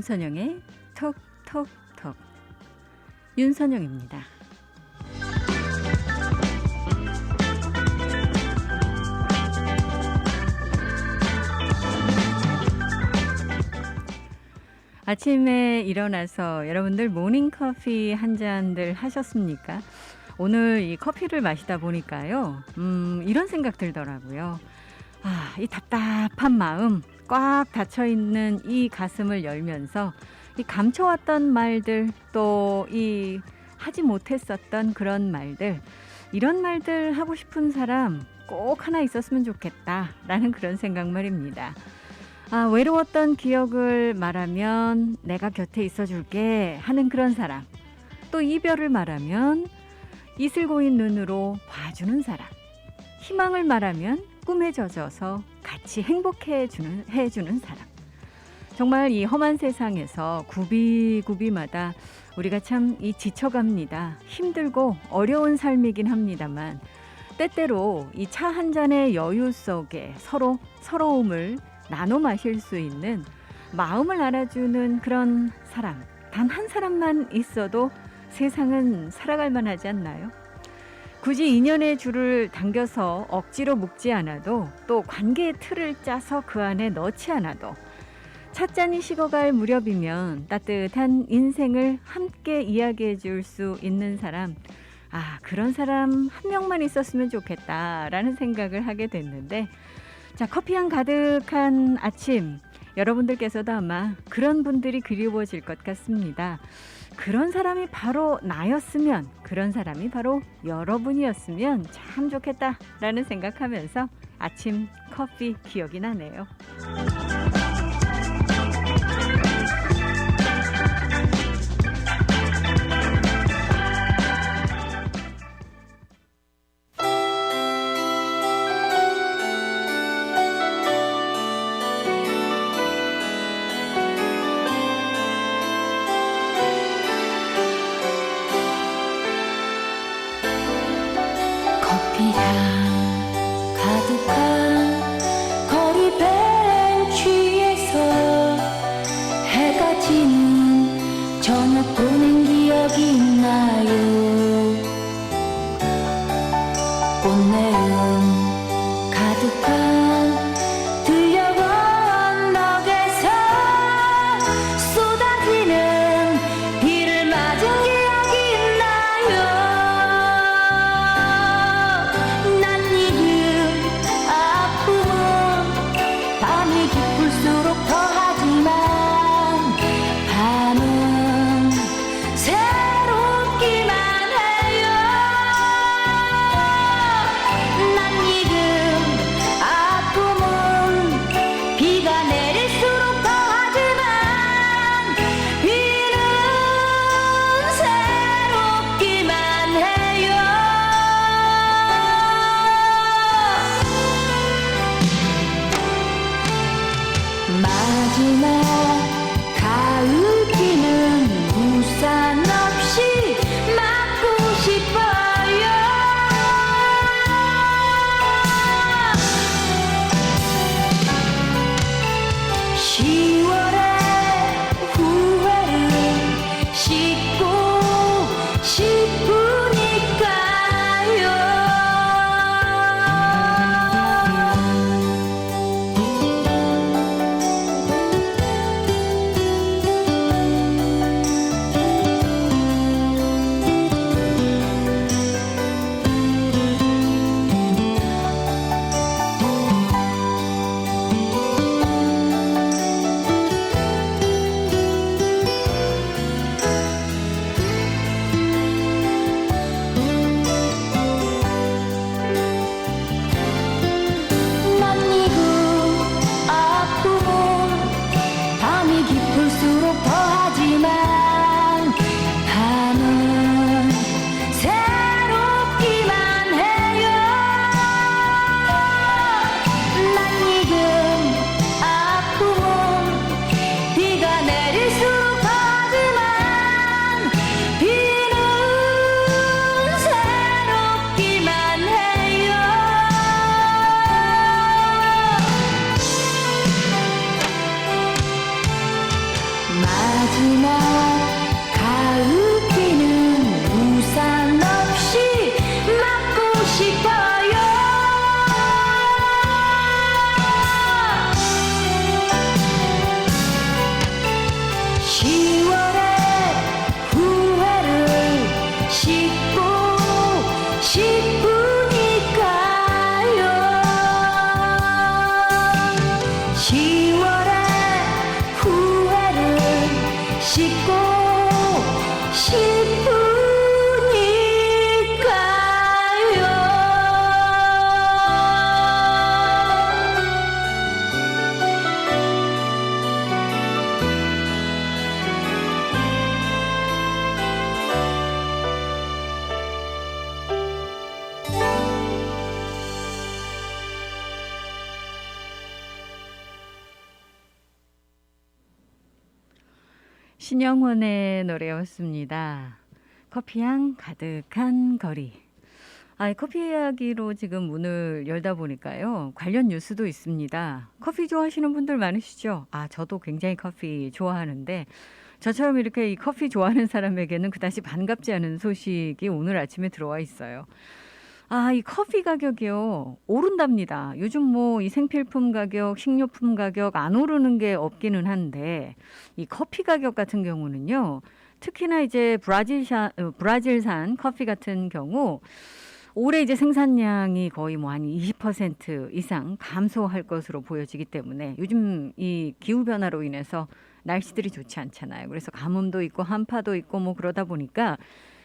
윤선영의 톡톡톡. 윤선영입니다. 아침에 일어나서 여러분들 모닝커피 한 잔들 하셨습니까? 오늘 이 커피를 마시다 보니까요, 이런 생각 들더라고요. 이 답답한 마음, 꽉 닫혀있는 이 가슴을 열면서 이 감춰왔던 말들, 또 이 하지 못했었던 그런 말들, 이런 말들 하고 싶은 사람 꼭 하나 있었으면 좋겠다라는 그런 생각 말입니다. 외로웠던 기억을 말하면 내가 곁에 있어줄게 하는 그런 사람, 또 이별을 말하면 이슬 고인 눈으로 봐주는 사람, 희망을 말하면 꿈에 젖어서 같이 행복해 해주는 사람. 정말 이 험한 세상에서 구비구비마다 우리가 참 지쳐갑니다. 힘들고 어려운 삶이긴 합니다만, 때때로 이 차 한 잔의 여유 속에 서러움을 나눠 마실 수 있는, 마음을 알아주는 그런 사람, 단 한 사람만 있어도 세상은 살아갈 만하지 않나요? 굳이 인연의 줄을 당겨서 억지로 묶지 않아도, 또 관계의 틀을 짜서 그 안에 넣지 않아도, 찻잔이 식어갈 무렵이면 따뜻한 인생을 함께 이야기해 줄 수 있는 사람, 그런 사람 한 명만 있었으면 좋겠다라는 생각을 하게 됐는데, 자, 커피향 가득한 아침, 여러분들께서도 아마 그런 분들이 그리워질 것 같습니다. 그런 사람이 바로 나였으면, 그런 사람이 바로 여러분이었으면 참 좋겠다라는 생각하면서 아침 커피 기억이 나네요. 커피향 가득한 거리 벤치에서 해가 지는 저녁 보낸 기억이 나요. 꽃내음 가득한 들녘 언덕에서 쏟아지는 비를 맞은 기억이 나요. 밤이 깊을수록 더하지만 밤은 새롭기만 해. 씻고 싶으니까요. 10월의 후회를 씻고 신영원의 노래였습니다. 커피향 가득한 거리. 커피 이야기로 지금 문을 열다 보니까요. 관련 뉴스도 있습니다. 커피 좋아하시는 분들 많으시죠? 저도 굉장히 커피 좋아하는데 저처럼 이렇게 이 커피 좋아하는 사람에게는 그다지 반갑지 않은 소식이 오늘 아침에 들어와 있어요. 이 커피 가격이요. 오른답니다. 요즘 뭐 이 생필품 가격, 식료품 가격 안 오르는 게 없기는 한데 이 커피 가격 같은 경우는요. 특히나 이제 브라질산 커피 같은 경우 올해 이제 생산량이 거의 뭐 한 20% 이상 감소할 것으로 보여지기 때문에 요즘 이 기후 변화로 인해서 날씨들이 좋지 않잖아요. 그래서 가뭄도 있고 한파도 있고 뭐 그러다 보니까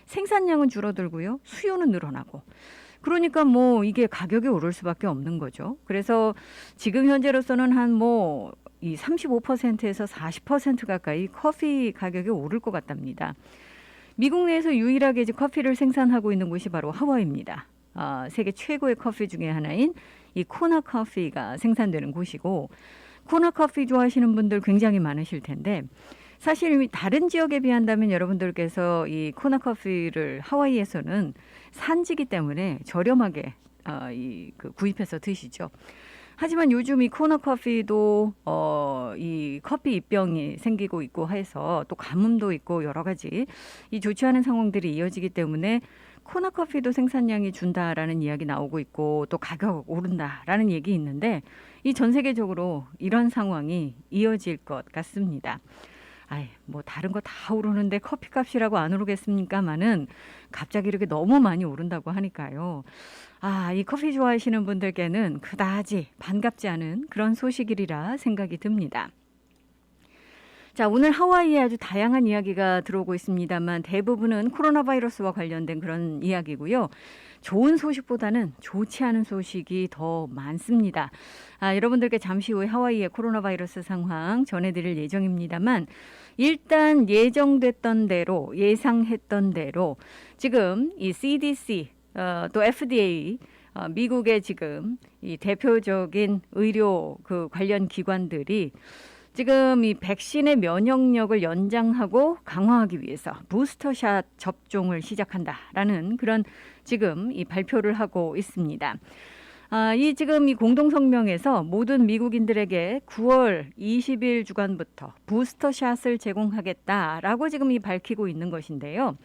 생산량은 줄어들고요. 수요는 늘어나고. 그러니까 뭐 이게 가격이 오를 수밖에 없는 거죠. 그래서 지금 현재로서는 한 뭐 이 35%에서 40% 가까이 커피 가격이 오를 것 같답니다. 미국 내에서 유일하게 이제 커피를 생산하고 있는 곳이 바로 하와이입니다. 세계 최고의 커피 중에 하나인 이 코나 커피가 생산되는 곳이고 코나 커피 좋아하시는 분들 굉장히 많으실 텐데 사실 다른 지역에 비한다면 여러분들께서 이 코나 커피를 하와이에서는 산지기 때문에 저렴하게 구입해서 드시죠. 하지만 요즘 이 코나 커피도 이 커피 입병이 생기고 있고 해서 또 가뭄도 있고 여러 가지 이 좋지 않은 상황들이 이어지기 때문에 코나 커피도 생산량이 준다라는 이야기 나오고 있고 또 가격 오른다라는 얘기 있는데 이 전 세계적으로 이런 상황이 이어질 것 같습니다. 뭐 다른 거 다 오르는데 커피 값이라고 안 오르겠습니까마는 갑자기 이렇게 너무 많이 오른다고 하니까요. 이 커피 좋아하시는 분들께는 그다지 반갑지 않은 그런 소식이리라 생각이 듭니다. 자, 오늘 하와이에 아주 다양한 이야기가 들어오고 있습니다만 대부분은 코로나 바이러스와 관련된 그런 이야기고요. 좋은 소식보다는 좋지 않은 소식이 더 많습니다. 여러분들께 잠시 후에 하와이의 코로나 바이러스 상황 전해드릴 예정입니다만 일단 예정됐던 대로 예상했던 대로 지금 이 CDC 또 FDA 미국의 지금 이 대표적인 의료 그 관련 기관들이 지금 이 백신의 면역력을 연장하고 강화하기 위해서 부스터샷 접종을 시작한다라는 그런 지금 이 발표를 하고 있습니다. 이 지금 이 공동성명에서 모든 미국인들에게 9월 20일 주간부터 부스터샷을 제공하겠다라고 지금 이 밝히고 있는 것인데요.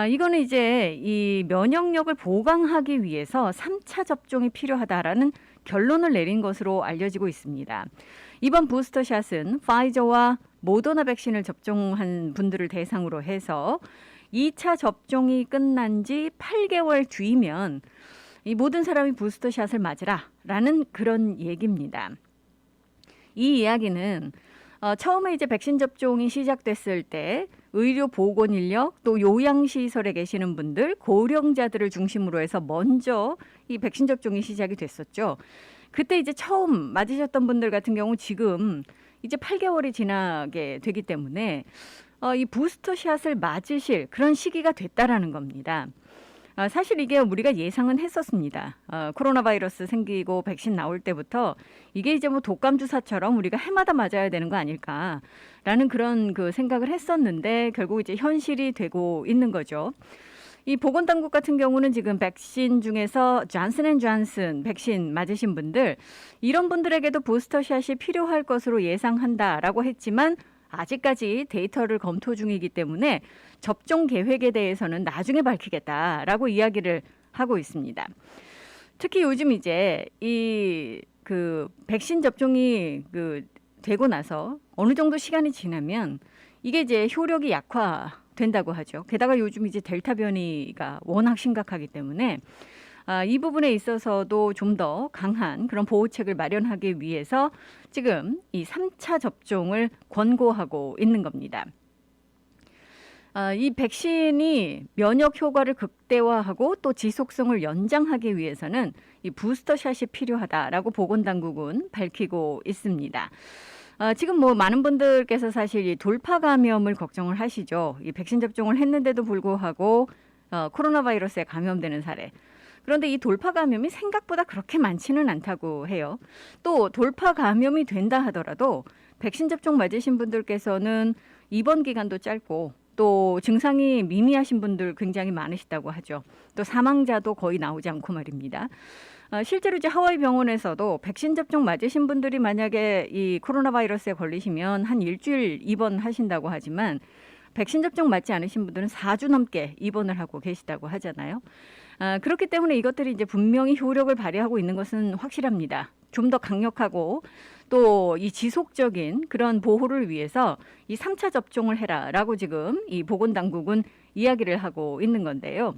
이거는 이제 이 면역력을 보강하기 위해서 3차 접종이 필요하다라는 결론을 내린 것으로 알려지고 있습니다. 이번 부스터샷은 파이저와 모더나 백신을 접종한 분들을 대상으로 해서 2차 접종이 끝난 지 8개월 뒤면 이 모든 사람이 부스터샷을 맞으라라는 그런 얘기입니다. 이 이야기는 처음에 이제 백신 접종이 시작됐을 때 의료 보건 인력 또 요양시설에 계시는 분들 고령자들을 중심으로 해서 먼저 이 백신 접종이 시작이 됐었죠. 그때 이제 처음 맞으셨던 분들 같은 경우 지금 이제 8개월이 지나게 되기 때문에 이 부스터샷을 맞으실 그런 시기가 됐다라는 겁니다. 사실 이게 우리가 예상은 했었습니다. 코로나 바이러스 생기고 백신 나올 때부터 이게 이제 뭐 독감 주사처럼 우리가 해마다 맞아야 되는 거 아닐까라는 그런 그 생각을 했었는데 결국 이제 현실이 되고 있는 거죠. 이 보건당국 같은 경우는 지금 백신 중에서 존슨앤존슨 백신 맞으신 분들 이런 분들에게도 부스터샷이 필요할 것으로 예상한다라고 했지만 아직까지 데이터를 검토 중이기 때문에 접종 계획에 대해서는 나중에 밝히겠다라고 이야기를 하고 있습니다. 특히 요즘 이제 이 백신 접종이 되고 나서 어느 정도 시간이 지나면 이게 이제 효력이 된다고 하죠. 게다가 요즘 이제 델타 변이가 워낙 심각하기 때문에 이 부분에 있어서도 좀 더 강한 그런 보호책을 마련하기 위해서 지금 이 3차 접종을 권고하고 있는 겁니다. 이 백신이 면역 효과를 극대화하고 또 지속성을 연장하기 위해서는 이 부스터샷이 필요하다라고 보건당국은 밝히고 있습니다. 지금 뭐 많은 분들께서 사실 이 돌파 감염을 걱정을 하시죠. 이 백신 접종을 했는데도 불구하고 코로나 바이러스에 감염되는 사례. 그런데 이 돌파 감염이 생각보다 그렇게 많지는 않다고 해요. 또 돌파 감염이 된다 하더라도 백신 접종 맞으신 분들께서는 입원 기간도 짧고 또 증상이 미미하신 분들 굉장히 많으시다고 하죠. 또 사망자도 거의 나오지 않고 말입니다. 실제로 이제 하와이 병원에서도 백신 접종 맞으신 분들이 만약에 이 코로나 바이러스에 걸리시면 한 일주일 입원하신다고 하지만 백신 접종 맞지 않으신 분들은 4주 넘게 입원을 하고 계시다고 하잖아요. 그렇기 때문에 이것들이 이제 분명히 효력을 발휘하고 있는 것은 확실합니다. 좀 더 강력하고 또 이 지속적인 그런 보호를 위해서 이 3차 접종을 해라라고 지금 이 보건당국은 이야기를 하고 있는 건데요.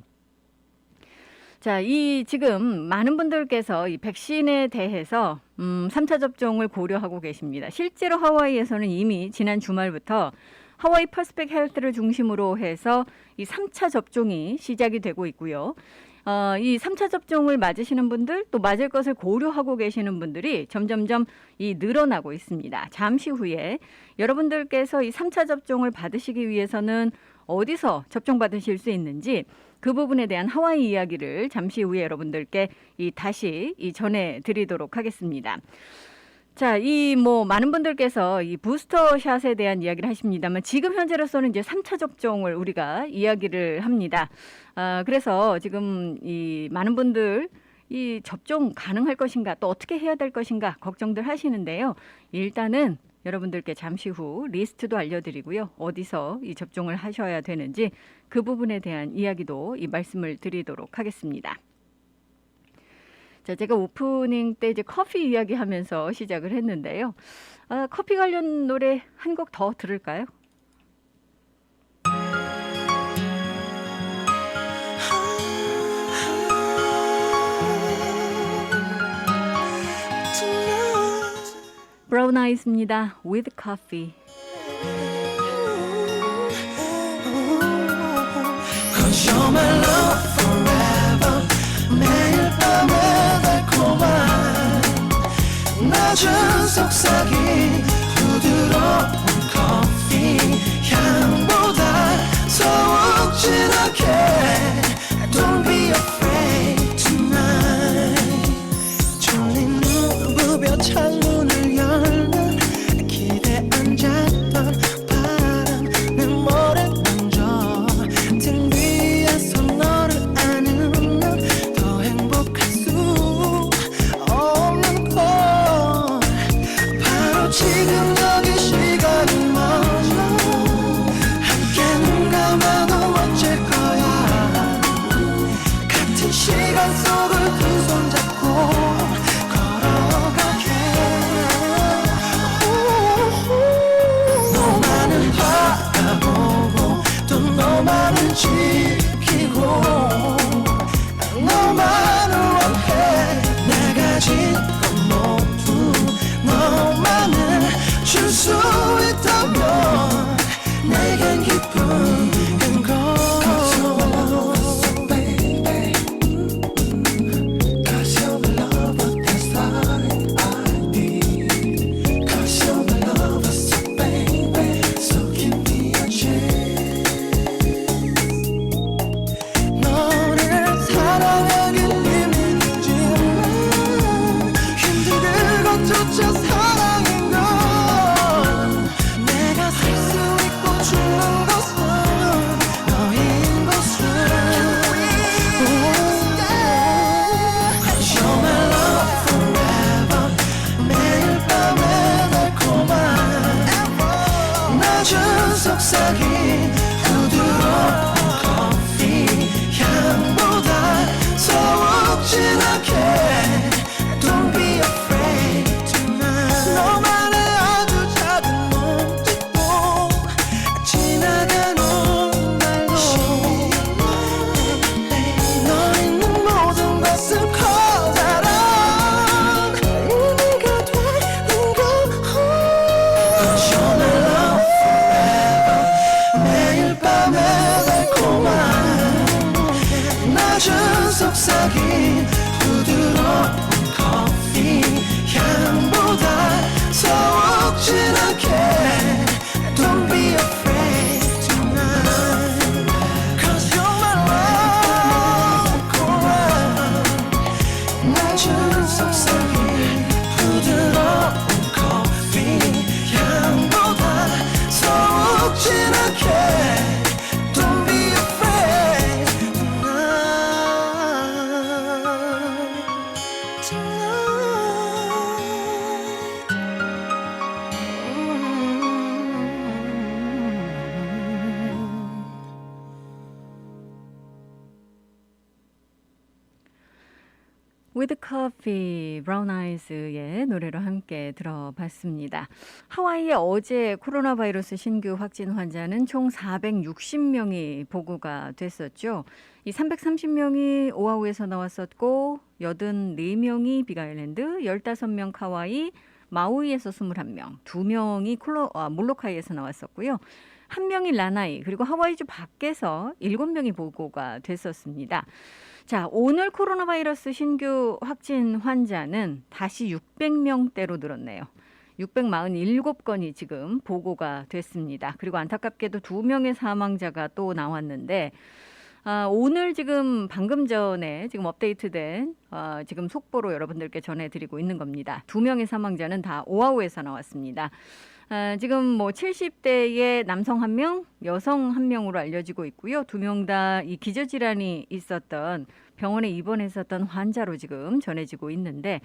자, 이 지금 많은 분들께서 이 백신에 대해서 3차 접종을 고려하고 계십니다. 실제로 하와이에서는 이미 지난 주말부터 하와이 퍼스펙 헬스를 중심으로 해서 이 3차 접종이 시작이 되고 있고요. 이 3차 접종을 맞으시는 분들 또 맞을 것을 고려하고 계시는 분들이 점점점 늘어나고 있습니다. 잠시 후에 여러분들께서 이 3차 접종을 받으시기 위해서는 어디서 접종받으실 수 있는지 그 부분에 대한 하와이 이야기를 잠시 후에 여러분들께 다시 전해드리도록 하겠습니다. 자, 많은 분들께서 이 부스터샷에 대한 이야기를 하십니다만 지금 현재로서는 이제 3차 접종을 우리가 이야기를 합니다. 그래서 지금 많은 분들 이 접종 가능할 것인가 또 어떻게 해야 될 것인가 걱정들 하시는데요. 일단은 여러분들께 잠시 후 리스트도 알려드리고요. 어디서 이 접종을 하셔야 되는지 그 부분에 대한 이야기도 말씀을 드리도록 하겠습니다. 자, 제가 오프닝 때 이제 커피 이야기하면서 시작을 했는데요. 커피 관련 노래 한 곡 더 들을까요? 브라운 아이즈입니다. With Coffee. Cause you're my love forever. 매일 밤에 달콤한 낮은 속삭임 부드러운 커피 향보다 더욱 진하게 Don't be afraid tonight. 졸린 눈 부벼 창문을 열면 기대 앉았던 바람 내 머리 만져 등 위에서 너를 안으면 더 행복할 수 없는 걸 바로 지금 여기 시간이 멈춰 함께 눈 감아도 멋질 거야 같은 시간 속을 두 손 잡고 걸어가게 너만은 바라보고 또 너만은 지키고 너만을 원해 내가 가진 건 모두 너만을 줄 수 있다면 내겐 기쁜 걸 Cause you're my lover, baby. Cause you're my lover, that's all I need. Cause you're my lover, so baby, so give me a chance. 속삭인 부드러운 커피 향보다 더욱 진하게 Don't be afraid tonight Cause you're my love 낮은 속삭임 부드러운 커피 향보다 더욱 진하게 Don't be afraid With Coffee, Brown Eyes의 노래로 함께 들어봤습니다. 하와이에 어제 코로나 바이러스 신규 확진 환자는 총 460명이 보고가 됐었죠. 이 330명이 오아후에서 나왔었고 84명이 빅아일랜드, 15명 카와이, 마우이에서 21명, 2명이 몰로카이에서 나왔었고요. 1명이 라나이, 그리고 하와이주 밖에서 7명이 보고가 됐었습니다. 자, 오늘 코로나 바이러스 신규 확진 환자는 다시 600명대로 늘었네요. 647건이 지금 보고가 됐습니다. 그리고 안타깝게도 2명의 사망자가 또 나왔는데 오늘 지금 방금 전에 지금 업데이트된 지금 속보로 여러분들께 전해드리고 있는 겁니다. 2명의 사망자는 다 오아후에서 나왔습니다. 지금 뭐 70대의 남성 1명, 여성 1명으로 알려지고 있고요. 2명 다 이 기저질환이 있었던 병원에 입원했었던 환자로 지금 전해지고 있는데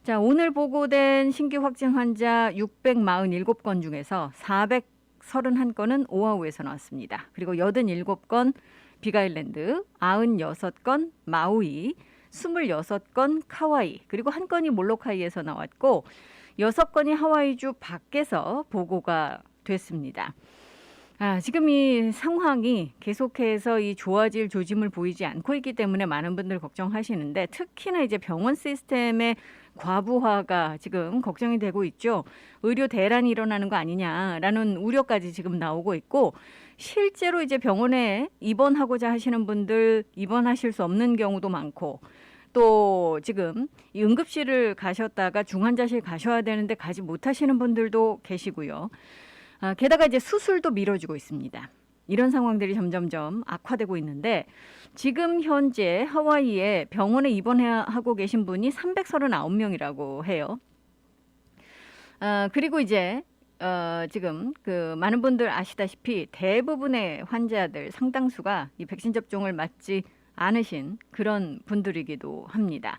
자, 오늘 보고된 신규 확진 환자 647건 중에서 431건은 오아후에서 나왔습니다. 그리고 87건 빅아일랜드, 96건 마우이, 26건 카와이, 그리고 1건이 몰로카이에서 나왔고 6건이 하와이주 밖에서 보고가 됐습니다. 지금 이 상황이 계속해서 이 좋아질 조짐을 보이지 않고 있기 때문에 많은 분들 걱정하시는데 특히나 이제 병원 시스템의 과부하가 지금 걱정이 되고 있죠. 의료 대란이 일어나는 거 아니냐라는 우려까지 지금 나오고 있고 실제로 이제 병원에 입원하고자 하시는 분들 입원하실 수 없는 경우도 많고 또 지금 이 응급실을 가셨다가 중환자실 가셔야 되는데 가지 못하시는 분들도 계시고요. 게다가 이제 수술도 미뤄지고 있습니다. 이런 상황들이 점점점 악화되고 있는데 지금 현재 하와이에 병원에 입원하고 계신 분이 339명이라고 해요. 그리고 이제 지금 그 많은 분들 아시다시피 대부분의 환자들 상당수가 이 백신 접종을 맞지 않으신 그런 분들이기도 합니다.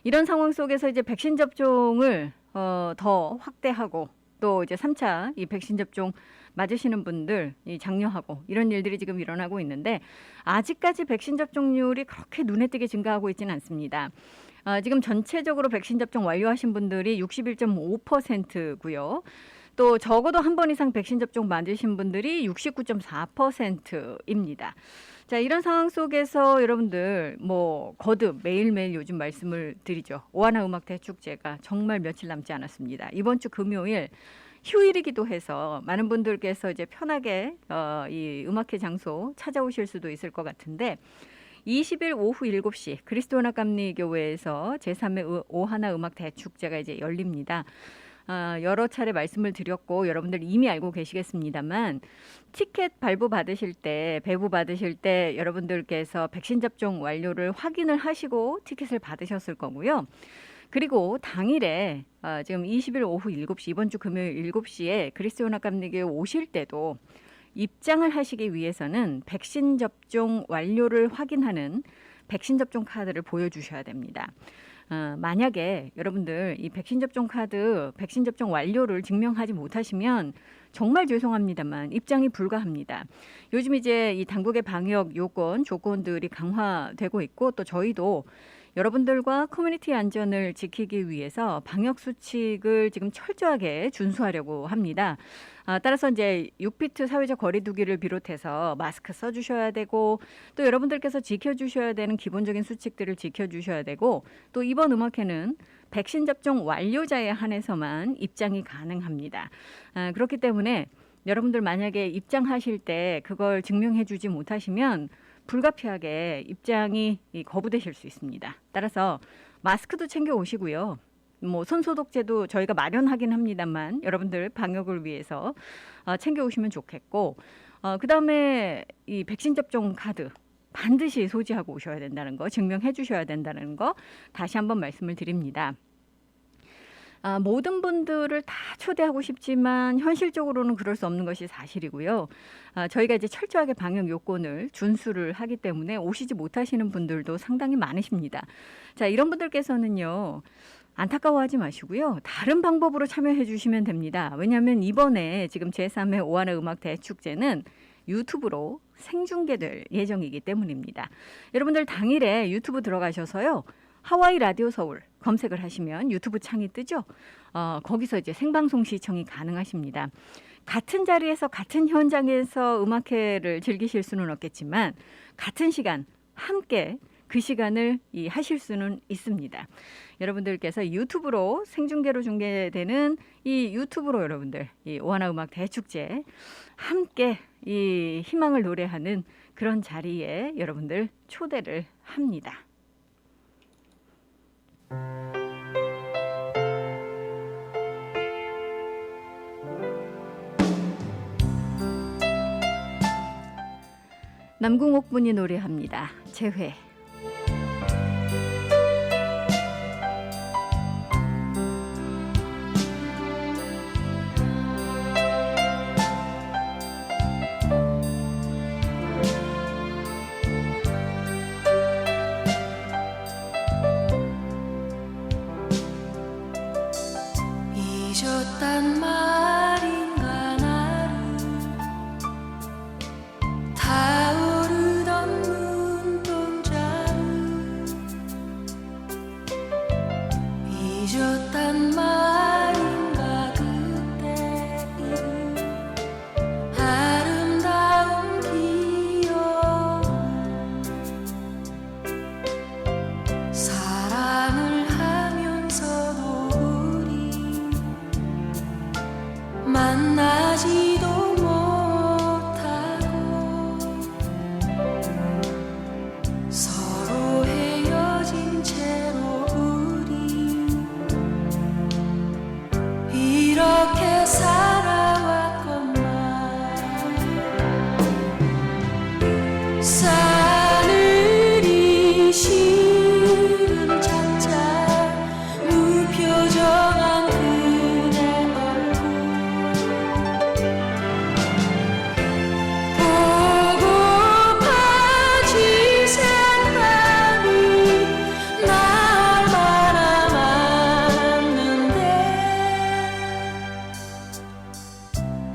이런 상황 속에서 이제 백신 접종을 더 확대하고 또 이제 3차 이 백신 접종 맞으시는 분들 이 장려하고 이런 일들이 지금 일어나고 있는데 아직까지 백신 접종률이 그렇게 눈에 띄게 증가하고 있지는 않습니다. 지금 전체적으로 백신 접종 완료하신 분들이 61.5%고요. 또 적어도 한 번 이상 백신 접종 맞으신 분들이 69.4%입니다. 자, 이런 상황 속에서 여러분들 뭐 거듭 매일매일 요즘 말씀을 드리죠. 오하나 음악 대축제가 정말 며칠 남지 않았습니다. 이번 주 금요일 휴일이기도 해서 많은 분들께서 이제 편하게 이 음악회 장소 찾아오실 수도 있을 것 같은데 20일 오후 7시 그리스도 하나감리교회에서 제3회 오하나 음악 대축제가 이제 열립니다. 여러 차례 말씀을 드렸고 여러분들 이미 알고 계시겠습니다만 티켓 배부 받으실 때 여러분들께서 백신 접종 완료를 확인을 하시고 티켓을 받으셨을 거고요. 그리고 당일에 지금 20일 오후 7시 이번 주 금요일 7시에 그리스도 하나감리교회 오실 때도 입장을 하시기 위해서는 백신 접종 완료를 확인하는 백신 접종 카드를 보여주셔야 됩니다. 만약에 여러분들 이 백신 접종 카드, 백신 접종 완료를 증명하지 못하시면 정말 죄송합니다만 입장이 불가합니다. 요즘 이제 이 당국의 방역 요건, 조건들이 강화되고 있고 또 저희도 여러분들과 커뮤니티 안전을 지키기 위해서 방역 수칙을 지금 철저하게 준수하려고 합니다. 따라서 이제 6피트 사회적 거리두기를 비롯해서 마스크 써주셔야 되고 또 여러분들께서 지켜주셔야 되는 기본적인 수칙들을 지켜주셔야 되고 또 이번 음악회는 백신 접종 완료자에 한해서만 입장이 가능합니다. 그렇기 때문에 여러분들 만약에 입장하실 때 그걸 증명해 주지 못하시면 불가피하게 입장이 거부되실 수 있습니다. 따라서 마스크도 챙겨 오시고요. 뭐 손소독제도 저희가 마련하긴 합니다만 여러분들 방역을 위해서 챙겨 오시면 좋겠고, 그다음에 이 백신 접종 카드 반드시 소지하고 오셔야 된다는 거, 증명해 주셔야 된다는 거 다시 한번 말씀을 드립니다. 모든 분들을 다 초대하고 싶지만 현실적으로는 그럴 수 없는 것이 사실이고요. 저희가 이제 철저하게 방역 요건을 준수를 하기 때문에 오시지 못하시는 분들도 상당히 많으십니다. 자, 이런 분들께서는요, 안타까워하지 마시고요. 다른 방법으로 참여해 주시면 됩니다. 왜냐하면 이번에 지금 제3회 오하나 음악 대축제는 유튜브로 생중계될 예정이기 때문입니다. 여러분들 당일에 유튜브 들어가셔서요. 하와이 라디오 서울 검색을 하시면 유튜브 창이 뜨죠. 거기서 이제 생방송 시청이 가능하십니다. 같은 자리에서 같은 현장에서 음악회를 즐기실 수는 없겠지만 같은 시간 함께 그 시간을 하실 수는 있습니다. 여러분들께서 유튜브로 생중계로 중계되는 이 유튜브로 여러분들 이 오하나 음악 대축제 함께 이 희망을 노래하는 그런 자리에 여러분들 초대를 합니다. 남궁옥 분이 노래합니다. 재회. 잊었단 말인가 나를 타오르던 눈동자를 잊었단 말인가 그때 이른 아름다운 기억 사랑을 하면서도 만나지도 못하고 서로 헤어진 채로 우리 이렇게 살아왔건만 사늘이 시름 찾자 무표정한 그대 얼굴 보고파진 생각이 나 얼마나 많은데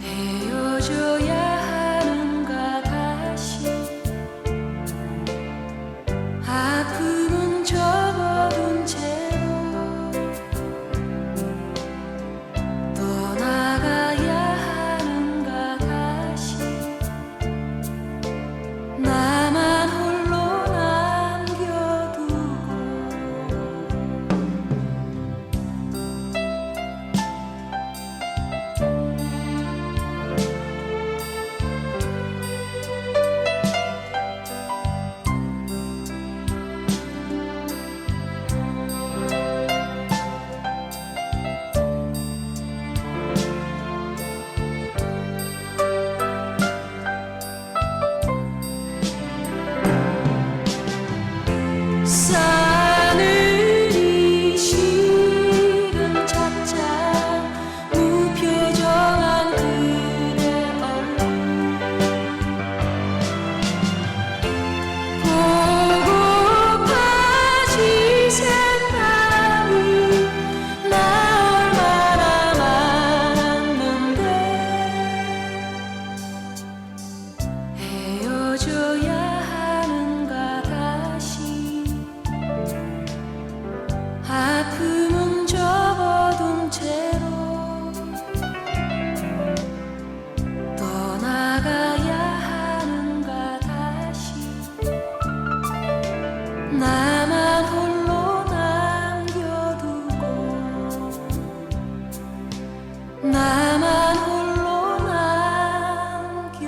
헤어져야 하는가 다시 아픔은 접어둔 채로 떠나가야 하는가 다시 나만 홀로 남겨두고 사늘이 시름 찾자 무표정한 그대 얼굴 보고파진 생각이 나 얼마나 많았는데 헤어져야 하는가 다시 아픔은 접어둔 채로 떠나가야 하는가 다시 나만 홀로 남겨두고 나만 홀로 남겨두고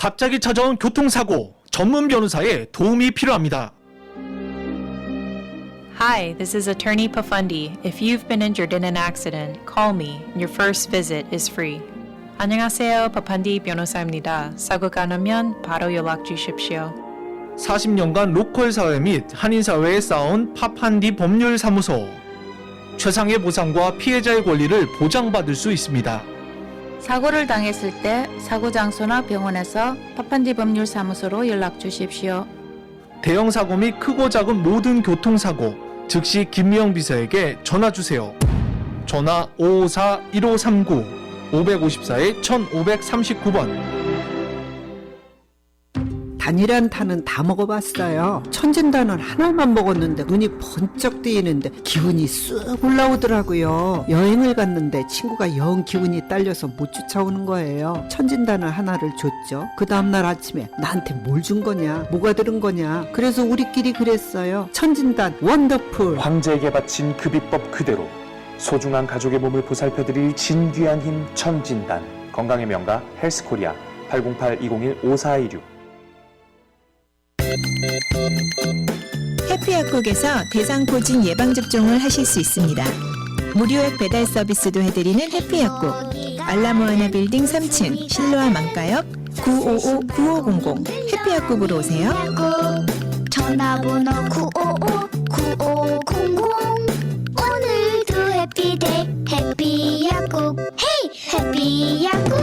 갑자기 찾아온 교통사고, 전문 변호사의 도움이 필요합니다. Hi, this is Attorney Pafundi. If you've been injured in an accident, call me. Your first visit is free. 안녕하세요, 파판디 변호사입니다. 사고가 나면 바로 연락 주십시오. 40년간 로컬 사회 및 한인 사회에 쌓아온 파판디 법률사무소. 최상의 보상과 피해자의 권리를 보장받을 수 있습니다. 사고를 당했을 때 사고 장소나 병원에서 파판디 법률사무소로 연락 주십시오. 대형 사고 및 크고 작은 모든 교통사고, 즉시 김미영 비서에게 전화 주세요. 전화 554-1539, 554-1539번. 단이란 단은 다 먹어봤어요. 천진단은 하나만 먹었는데 눈이 번쩍 뜨이는데 기분이 쑥 올라오더라고요. 여행을 갔는데 친구가 영 기분이 딸려서 못 쫓아오는 거예요. 천진단을 하나를 줬죠. 그 다음날 아침에 나한테 뭘 준 거냐, 뭐가 들은 거냐. 그래서 우리끼리 그랬어요. 천진단 원더풀. 황제에게 바친 그 비법 그대로 소중한 가족의 몸을 보살펴드릴 진귀한 힘 천진단. 건강의 명가 헬스코리아 808-201-5416. 해피약국에서 대상포진 예방접종을 하실 수 있습니다. 무료액 배달 서비스도 해드리는 해피약국. 알라모 하나 빌딩 3층 실로아 망가역 955-9500 해피약국으로 오세요. 전화번호 955-9500 오늘도 해피데이 해피약국 헤이 해피약국.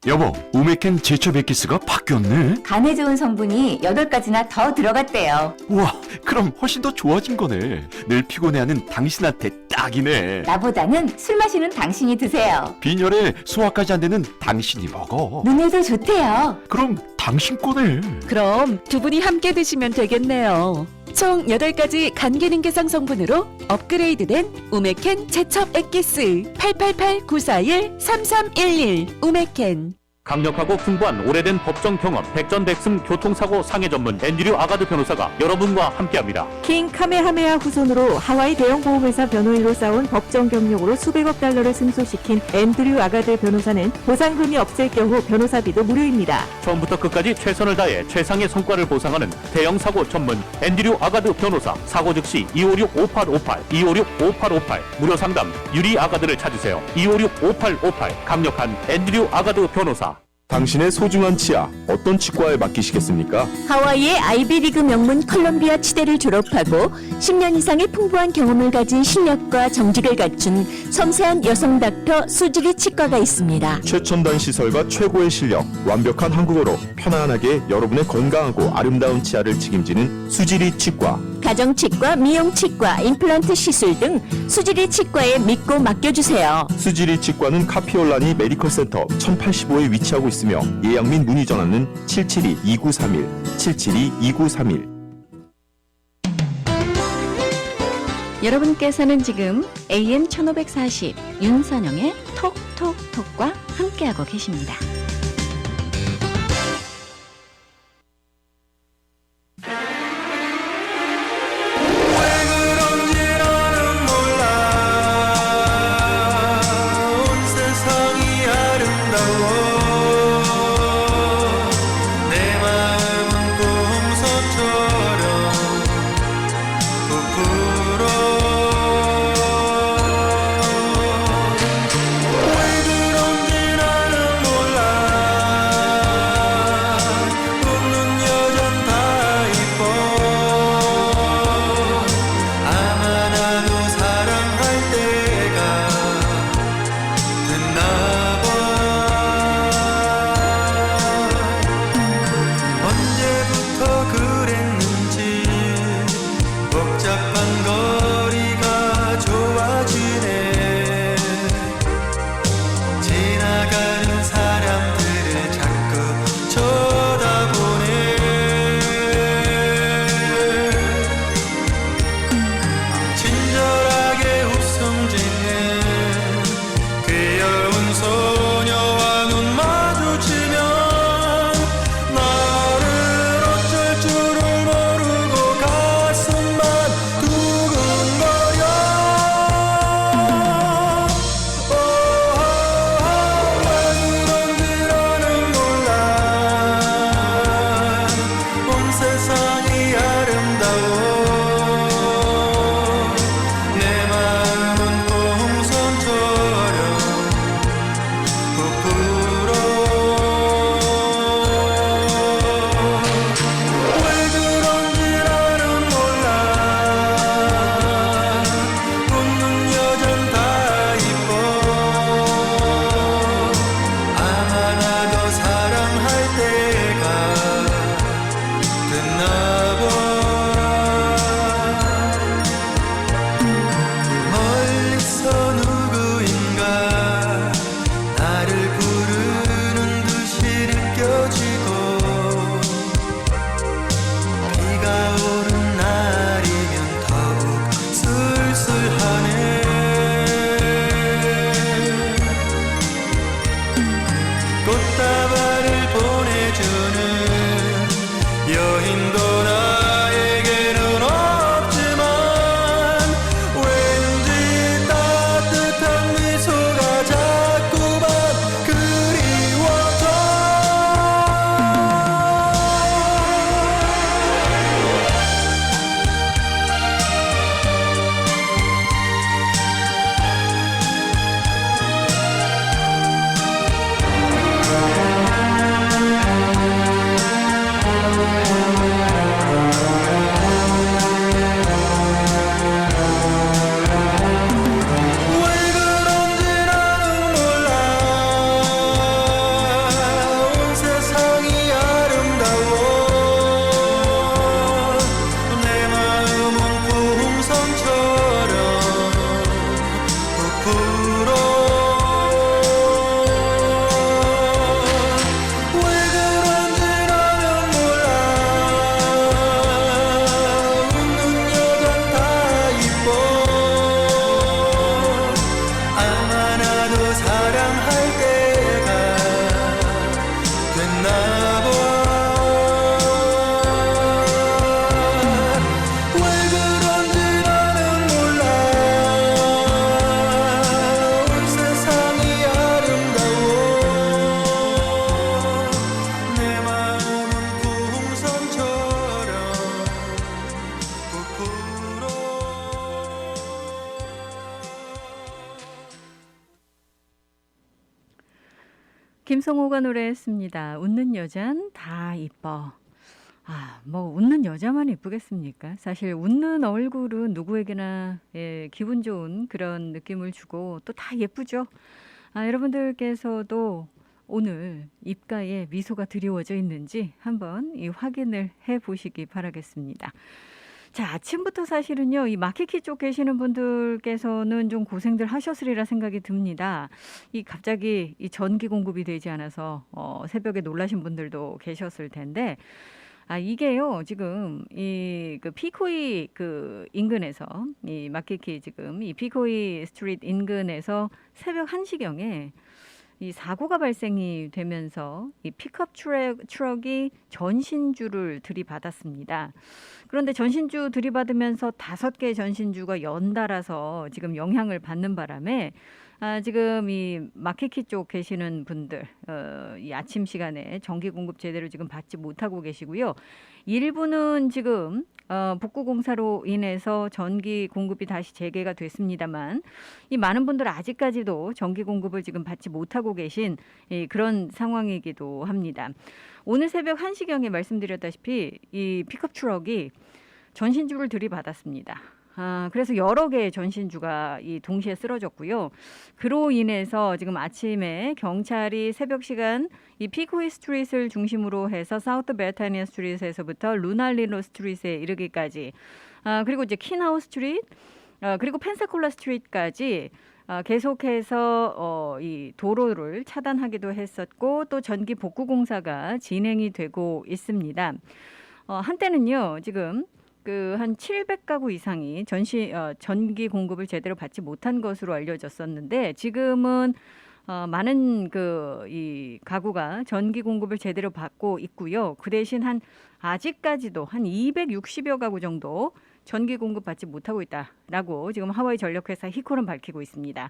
여보, 우메켄 제초 베키스가 바뀌었네. 간에 좋은 성분이 8가지나 더 들어갔대요. 우와, 그럼 훨씬 더 좋아진 거네. 늘 피곤해하는 당신한테 딱이네. 나보다는 술 마시는 당신이 드세요. 빈혈에 소화까지 안 되는 당신이 먹어. 눈에도 좋대요. 그럼 당신 거네. 그럼 두 분이 함께 드시면 되겠네요. 총 8가지 간 기능 개선 성분으로 업그레이드된 우메켄 제첩 액기스 888-941-3311 우메켄. 강력하고 풍부한 오래된 법정 경험, 백전백승 교통사고 상해 전문 앤드류 아가드 변호사가 여러분과 함께합니다. 킹 카메하메하 후손으로 하와이 대형 보험회사 변호인으로 쌓은 법정 경력으로 수백억 달러를 승소시킨 앤드류 아가드 변호사는 보상금이 없을 경우 변호사비도 무료입니다. 처음부터 끝까지 최선을 다해 최상의 성과를 보상하는 대형 사고 전문 앤드류 아가드 변호사. 사고 즉시 256-5858, 256-5858 무료 상담 유리 아가드를 찾으세요. 256-5858 강력한 앤드류 아가드 변호사. 당신의 소중한 치아 어떤 치과에 맡기시겠습니까? 하와이의 아이비리그 명문 컬럼비아 치대를 졸업하고 10년 이상의 풍부한 경험을 가진 실력과 정직을 갖춘 섬세한 여성 닥터 수지리 치과가 있습니다. 최첨단 시설과 최고의 실력, 완벽한 한국어로 편안하게 여러분의 건강하고 아름다운 치아를 책임지는 수지리 치과. 가정치과, 미용치과, 임플란트 시술 등 수지리 치과에 믿고 맡겨주세요. 수지리 치과는 카피올라니 메디컬 센터 1085에 위치하고 있으며 예약 및 문의 전화는 772-2931, 772-2931. 여러분께서는 지금 AM 1540 윤선영의 톡톡톡과 함께하고 계십니다. 왜 그런지 나는 몰라. 김성호가 노래했습니다. 웃는 여잔 다 이뻐. 뭐 웃는 여자만 이쁘겠습니까? 사실 웃는 얼굴은 누구에게나 기분 좋은 그런 느낌을 주고 또 다 예쁘죠. 여러분들께서도 오늘 입가에 미소가 드리워져 있는지 한번 이 확인을 해보시기 바라겠습니다. 자, 아침부터 사실은요, 이 마키키 쪽 계시는 분들께서는 좀 고생들 하셨으리라 생각이 듭니다. 갑자기 이 전기 공급이 되지 않아서 새벽에 놀라신 분들도 계셨을 텐데, 이게요, 지금, 그 피코이 인근에서, 이 마키키 지금, 이 피코이 스트리트 인근에서 새벽 1시경에 이 사고가 발생이 되면서 이 픽업 트럭이 전신주를 들이받았습니다. 그런데 전신주 들이받으면서 5개의 전신주가 연달아서 지금 영향을 받는 바람에 지금 이 마키키 쪽 계시는 분들 이 아침 시간에 전기 공급 제대로 지금 받지 못하고 계시고요. 일부는 지금 복구 공사로 인해서 전기 공급이 다시 재개가 됐습니다만 이 많은 분들 아직까지도 전기 공급을 지금 받지 못하고 계신 그런 상황이기도 합니다. 오늘 새벽 1시경에 말씀드렸다시피 이 픽업 트럭이 전신주를 들이받았습니다. 그래서 여러 개의 전신주가 동시에 쓰러졌고요. 그로 인해서 지금 아침에 경찰이 새벽 시간 이 피코이 스트리트를 중심으로 해서 사우트 베타니아 스트리트에서부터 루날리노 스트리트에 이르기까지 그리고 이제 키나우 스트리트 그리고 펜사콜라 스트리트까지 계속해서 이 도로를 차단하기도 했었고 또 전기 복구 공사가 진행이 되고 있습니다. 한때는요, 지금 한 700가구 이상이 전기 공급을 제대로 받지 못한 것으로 알려졌었는데 지금은 많은 이 가구가 전기 공급을 제대로 받고 있고요. 그 대신 아직까지도 한 260여 가구 정도 전기 공급 받지 못하고 있다라고 지금 하와이 전력회사 히코는 밝히고 있습니다.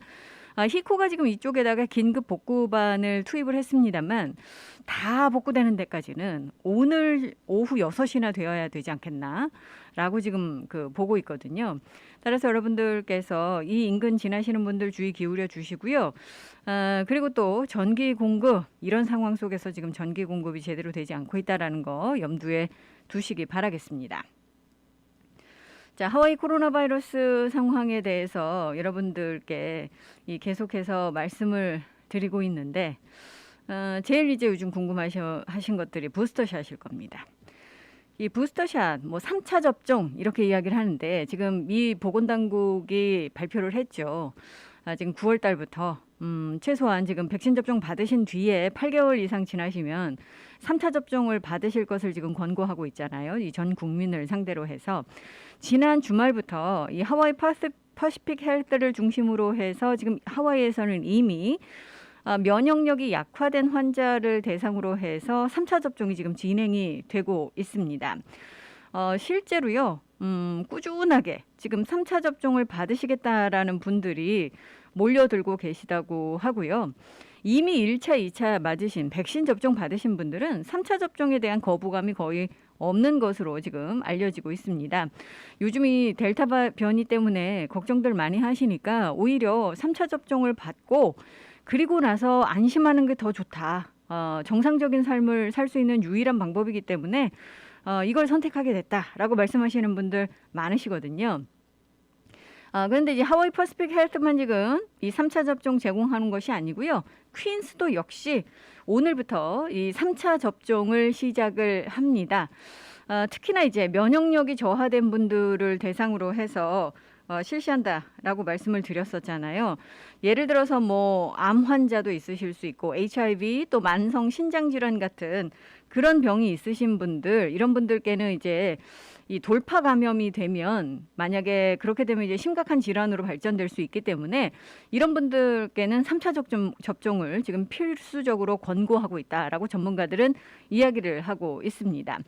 히코가 지금 이쪽에다가 긴급 복구반을 투입을 했습니다만 다 복구되는 데까지는 오늘 오후 6시나 되어야 되지 않겠나라고 지금 보고 있거든요. 따라서 여러분들께서 이 인근 지나시는 분들 주의 기울여 주시고요. 그리고 또 전기 공급 이런 상황 속에서 지금 전기 공급이 제대로 되지 않고 있다라는 거 염두에 두시기 바라겠습니다. 자, 하와이 코로나 바이러스 상황에 대해서 여러분들께 계속해서 말씀을 드리고 있는데 제일 이제 요즘 궁금하신 것들이 부스터샷일 겁니다. 이 부스터샷, 3차 접종 이렇게 이야기를 하는데 지금 미 보건당국이 발표를 했죠. 지금 9월 달부터 최소한 지금 백신 접종 받으신 뒤에 8개월 이상 지나시면 3차 접종을 받으실 것을 지금 권고하고 있잖아요. 이 전 국민을 상대로 해서 지난 주말부터 이 하와이 퍼시픽 헬스를 중심으로 해서 지금 하와이에서는 이미 면역력이 약화된 환자를 대상으로 해서 3차 접종이 지금 진행이 되고 있습니다. 실제로요, 꾸준하게 지금 3차 접종을 받으시겠다라는 분들이 몰려들고 계시다고 하고요. 이미 1차, 2차 맞으신 백신 접종 받으신 분들은 3차 접종에 대한 거부감이 거의 없는 것으로 지금 알려지고 있습니다. 요즘 이 델타 변이 때문에 걱정들 많이 하시니까 오히려 3차 접종을 받고 그리고 나서 안심하는 게 더 좋다. 정상적인 삶을 살 수 있는 유일한 방법이기 때문에 이걸 선택하게 됐다라고 말씀하시는 분들 많으시거든요. 그런데 이제 하와이 퍼시픽 헬스만 지금 이 3차 접종 제공하는 것이 아니고요. 퀸스도 역시 오늘부터 이 3차 접종을 시작을 합니다. 특히나 이제 면역력이 저하된 분들을 대상으로 해서 실시한다라고 말씀을 드렸었잖아요. 예를 들어서 암 환자도 있으실 수 있고 HIV 또 만성 신장 질환 같은 그런 병이 있으신 분들, 이런 분들께는 이제 이 돌파 감염이 되면 만약에 그렇게 되면 이제 심각한 질환으로 발전될 수 있기 때문에 이런 분들께는 3차 접종을 지금 필수적으로 권고하고 있다라고 전문가들은 이야기를 하고 있습니다.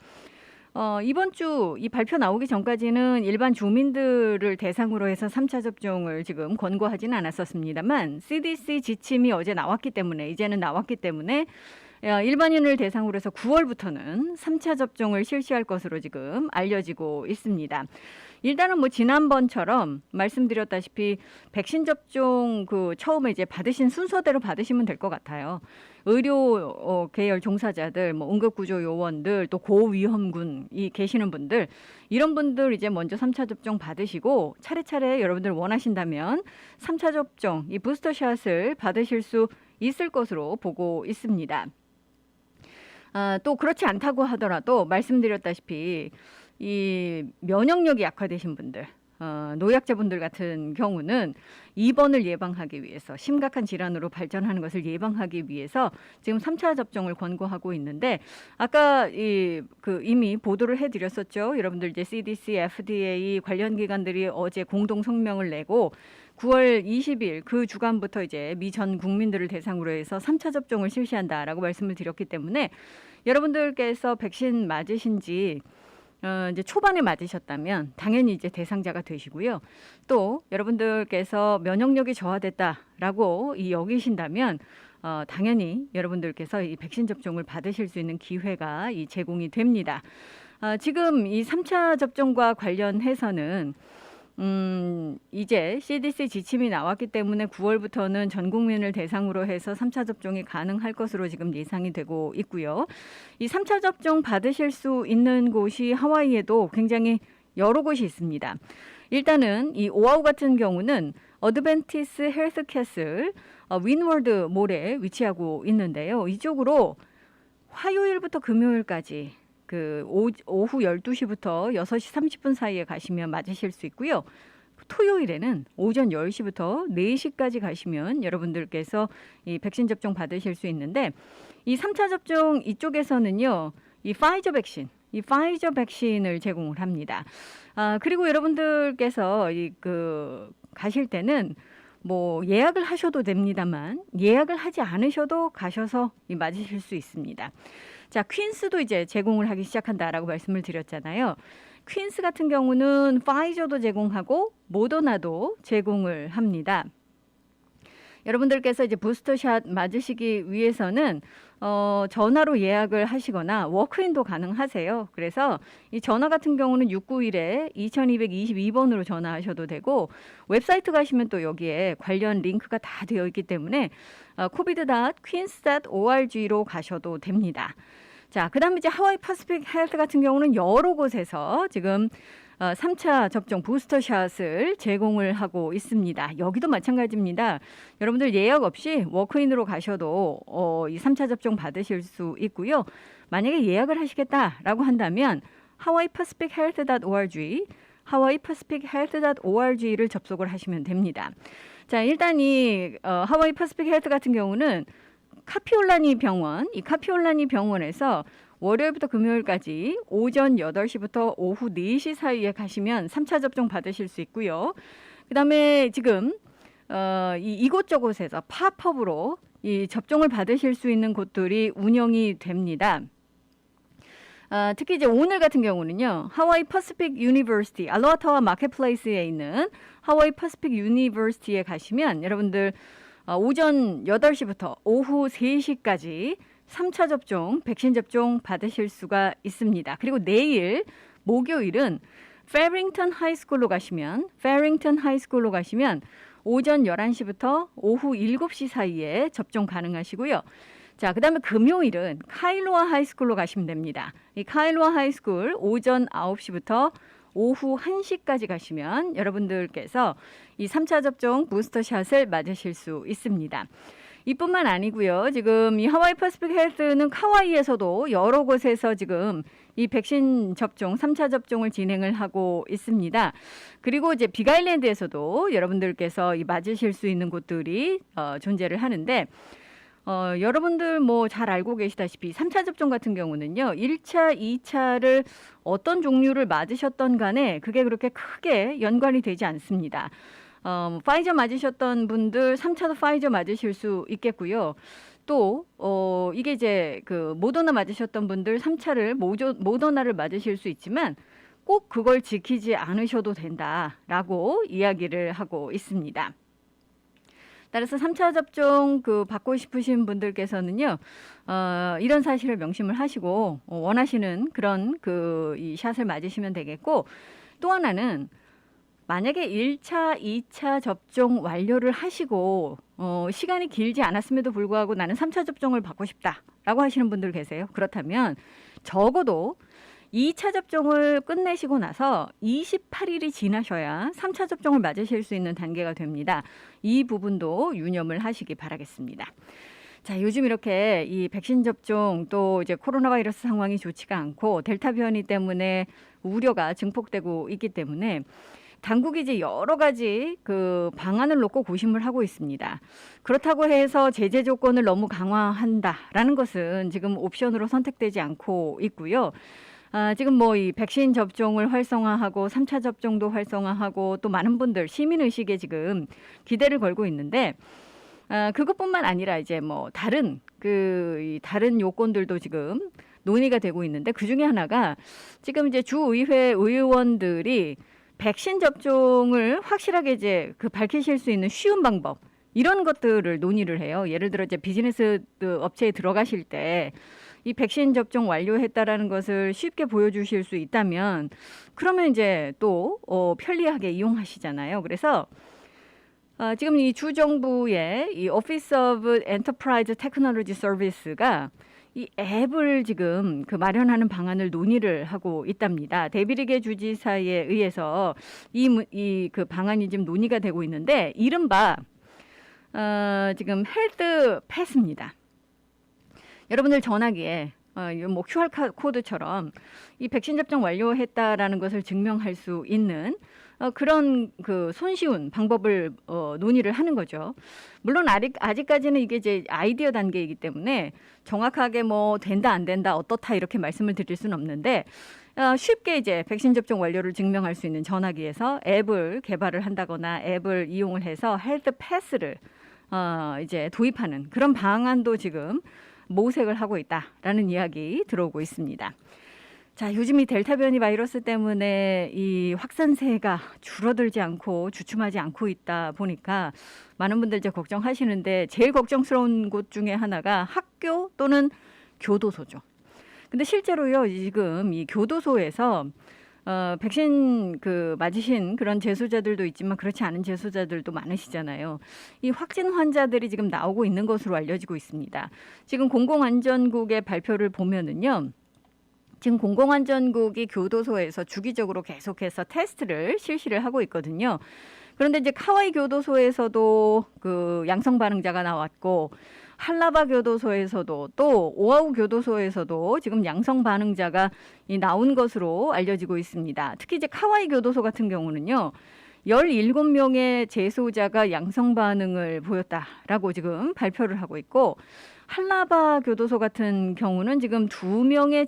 이번 주 이 발표 나오기 전까지는 일반 주민들을 대상으로 해서 3차 접종을 지금 권고하지는 않았었습니다만 CDC 지침이 어제 나왔기 때문에 이제는 나왔기 때문에 일반인을 대상으로 해서 9월부터는 3차 접종을 실시할 것으로 지금 알려지고 있습니다. 일단은 뭐 지난번처럼 말씀드렸다시피 백신 접종 처음에 이제 받으신 순서대로 받으시면 될 것 같아요. 의료 계열 종사자들, 뭐 응급구조 요원들, 또 고위험군이 계시는 분들, 이런 분들 이제 먼저 3차 접종 받으시고 차례차례 여러분들 원하신다면 3차 접종, 이 부스터샷을 받으실 수 있을 것으로 보고 있습니다. 또 그렇지 않다고 하더라도 말씀드렸다시피 이 면역력이 약화되신 분들, 노약자분들 같은 경우는 입원을 예방하기 위해서 심각한 질환으로 발전하는 것을 예방하기 위해서 지금 3차 접종을 권고하고 있는데 아까 이미 보도를 해드렸었죠. 여러분들 이제 CDC, FDA 관련 기관들이 어제 공동 성명을 내고 9월 20일 그 주간부터 이제 미 전 국민들을 대상으로 해서 3차 접종을 실시한다라고 말씀을 드렸기 때문에 여러분들께서 백신 맞으신지 이제 초반에 맞으셨다면 당연히 이제 대상자가 되시고요. 또 여러분들께서 면역력이 저하됐다라고 여기신다면 당연히 여러분들께서 이 백신 접종을 받으실 수 있는 기회가 제공이 됩니다. 지금 이 3차 접종과 관련해서는 이제 CDC 지침이 나왔기 때문에 9월부터는 전 국민을 대상으로 해서 3차 접종이 가능할 것으로 지금 예상이 되고 있고요. 이 3차 접종 받으실 수 있는 곳이 하와이에도 굉장히 여러 곳이 있습니다. 일단은 이 오아후 같은 경우는 어드벤티스 헬스 캐슬 윈월드 몰에 위치하고 있는데요. 이쪽으로 화요일부터 금요일까지 오후 12시부터 6시 30분 사이에 가시면 맞으실 수 있고요. 토요일에는 오전 10시부터 4시까지 가시면 여러분들께서 이 백신 접종 받으실 수 있는데 이 3차 접종 이쪽에서는요. 이 파이저 백신을 제공을 합니다. 그리고 여러분들께서 가실 때는 뭐 예약을 하셔도 됩니다만 예약을 하지 않으셔도 가셔서 맞으실 수 있습니다. 자, 퀸스도 이제 제공을 하기 시작한다라고 말씀을 드렸잖아요. 퀸스 같은 경우는 파이저도 제공하고 모더나도 제공을 합니다. 여러분들께서 이제 부스터샷 맞으시기 위해서는 전화로 예약을 하시거나 워크인도 가능하세요. 그래서 이 전화 같은 경우는 691에 2222번으로 전화하셔도 되고 웹사이트 가시면 또 여기에 관련 링크가 다 되어 있기 때문에 covid.queens.org로 가셔도 됩니다. 자, 그다음에 이제 하와이 퍼시픽 헬스 같은 경우는 여러 곳에서 지금 3차 접종 부스터샷을 제공을 하고 있습니다. 여기도 마찬가지입니다. 여러분들 예약 없이 워크인으로 가셔도 이 3차 접종 받으실 수 있고요. 만약에 예약을 하시겠다라고 한다면 hawaiipacifichealth.org hawaiipacifichealth.org를 접속을 하시면 됩니다. 자, 일단 이 하와이 퍼시픽 헬스 같은 경우는 카피올라니 병원에서 월요일부터 금요일까지 오전 8시부터 오후 4시 사이에 가시면 3차 접종 받으실 수 있고요. 그다음에 지금 이곳저곳에서 팝업으로 이 접종을 받으실 수 있는 곳들이 운영이 됩니다. 특히 이제 오늘 같은 경우는요. 하와이 퍼시픽 유니버시티 알로하타와 마켓플레이스에 있는 하와이 퍼시픽 유니버시티에 가시면 여러분들 오전 8시부터 오후 3시까지 3차 접종, 백신 접종 받으실 수가 있습니다. 그리고 내일 목요일은 페링턴 하이스쿨로 가시면 오전 11시부터 오후 7시 사이에 접종 가능하시고요. 자, 그다음에 금요일은 카일로아 하이스쿨로 가시면 됩니다. 이 카일로아 하이스쿨 오전 9시부터 오후 1시까지 가시면 여러분들께서 이 3차 접종 부스터샷을 맞으실 수 있습니다. 이뿐만 아니고요. 지금 이 하와이 퍼시픽 헬스는 하와이에서도 여러 곳에서 지금 이 백신 접종, 3차 접종을 진행을 하고 있습니다. 그리고 이제 빅아일랜드에서도 여러분들께서 이 맞으실 수 있는 곳들이 존재를 하는데 여러분들 뭐 잘 알고 계시다시피 3차 접종 같은 경우는요. 1차, 2차를 어떤 종류를 맞으셨던 간에 그게 그렇게 크게 연관이 되지 않습니다. 파이저 맞으셨던 분들 3차도 파이저 맞으실 수 있겠고요. 또 이게 이제 모더나 맞으셨던 분들 3차를 모더나를 맞으실 수 있지만 꼭 그걸 지키지 않으셔도 된다라고 이야기를 하고 있습니다. 따라서 3차 접종 받고 싶으신 분들께서는요, 이런 사실을 명심을 하시고 원하시는 그런 이 샷을 맞으시면 되겠고, 또 하나는 만약에 1차, 2차 접종 완료를 하시고 시간이 길지 않았음에도 불구하고 나는 3차 접종을 받고 싶다라고 하시는 분들 계세요. 그렇다면 적어도 2차 접종을 끝내시고 나서 28일이 지나셔야 3차 접종을 맞으실 수 있는 단계가 됩니다. 이 부분도 유념을 하시기 바라겠습니다. 자, 요즘 이렇게 이 백신 접종 또 이제 코로나 바이러스 상황이 좋지가 않고 델타 변이 때문에 우려가 증폭되고 있기 때문에 당국이 이제 여러 가지 방안을 놓고 고심을 하고 있습니다. 그렇다고 해서 제재 조건을 너무 강화한다라는 것은 지금 옵션으로 선택되지 않고 있고요. 지금 이 백신 접종을 활성화하고 3차 접종도 활성화하고 또 많은 분들 시민의식에 지금 기대를 걸고 있는데 그것뿐만 아니라 이제 다른 다른 요건들도 지금 논의가 되고 있는데 그중에 하나가 지금 이제 주의회 의원들이 백신 접종을 확실하게 이제 밝히실 수 있는 쉬운 방법 이런 것들을 논의를 해요. 예를 들어 이제 비즈니스 업체에 들어가실 때 이 백신 접종 완료했다라는 것을 쉽게 보여주실 수 있다면 그러면 이제 또 편리하게 이용하시잖아요. 그래서 지금 이 주정부의 이 Office of Enterprise Technology Service가 이 앱을 지금 마련하는 방안을 논의를 하고 있답니다. 데비리게 주지사에 의해서 이 방안이 지금 논의가 되고 있는데 이른바 지금 헬스 패스입니다. 여러분들 전화기에 QR 코드처럼 이 백신 접종 완료했다라는 것을 증명할 수 있는 그런 손쉬운 방법을 논의를 하는 거죠. 물론 아직까지는 이게 이제 아이디어 단계이기 때문에 정확하게 된다 안 된다 어떻다 이렇게 말씀을 드릴 수는 없는데 쉽게 이제 백신 접종 완료를 증명할 수 있는 전화기에서 앱을 개발을 한다거나 앱을 이용을 해서 헬스 패스를 이제 도입하는 그런 방안도 지금 모색을 하고 있다라는 이야기 들어오고 있습니다. 자, 요즘 이 델타 변이 바이러스 때문에 이 확산세가 줄어들지 않고 주춤하지 않고 있다 보니까 많은 분들 이제 걱정하시는데 제일 걱정스러운 곳 중에 하나가 학교 또는 교도소죠. 근데 실제로요, 지금 이 교도소에서 백신 맞으신 그런 재소자들도 있지만 그렇지 않은 재소자들도 많으시잖아요. 이 확진 환자들이 지금 나오고 있는 것으로 알려지고 있습니다. 지금 공공안전국의 발표를 보면은요. 지금 공공안전국이 교도소에서 주기적으로 계속해서 테스트를 실시를 하고 있거든요. 그런데 이제 카와이 교도소에서도 양성 반응자가 나왔고 한라바 교도소에서도 또 오아우 교도소에서도 지금 양성 반응자가 나온 것으로 알려지고 있습니다. 특히 이제 카와이 교도소 같은 경우는요. 17명의 재소자가 양성 반응을 보였다라고 지금 발표를 하고 있고 한라바 교도소 같은 경우는 지금 2명의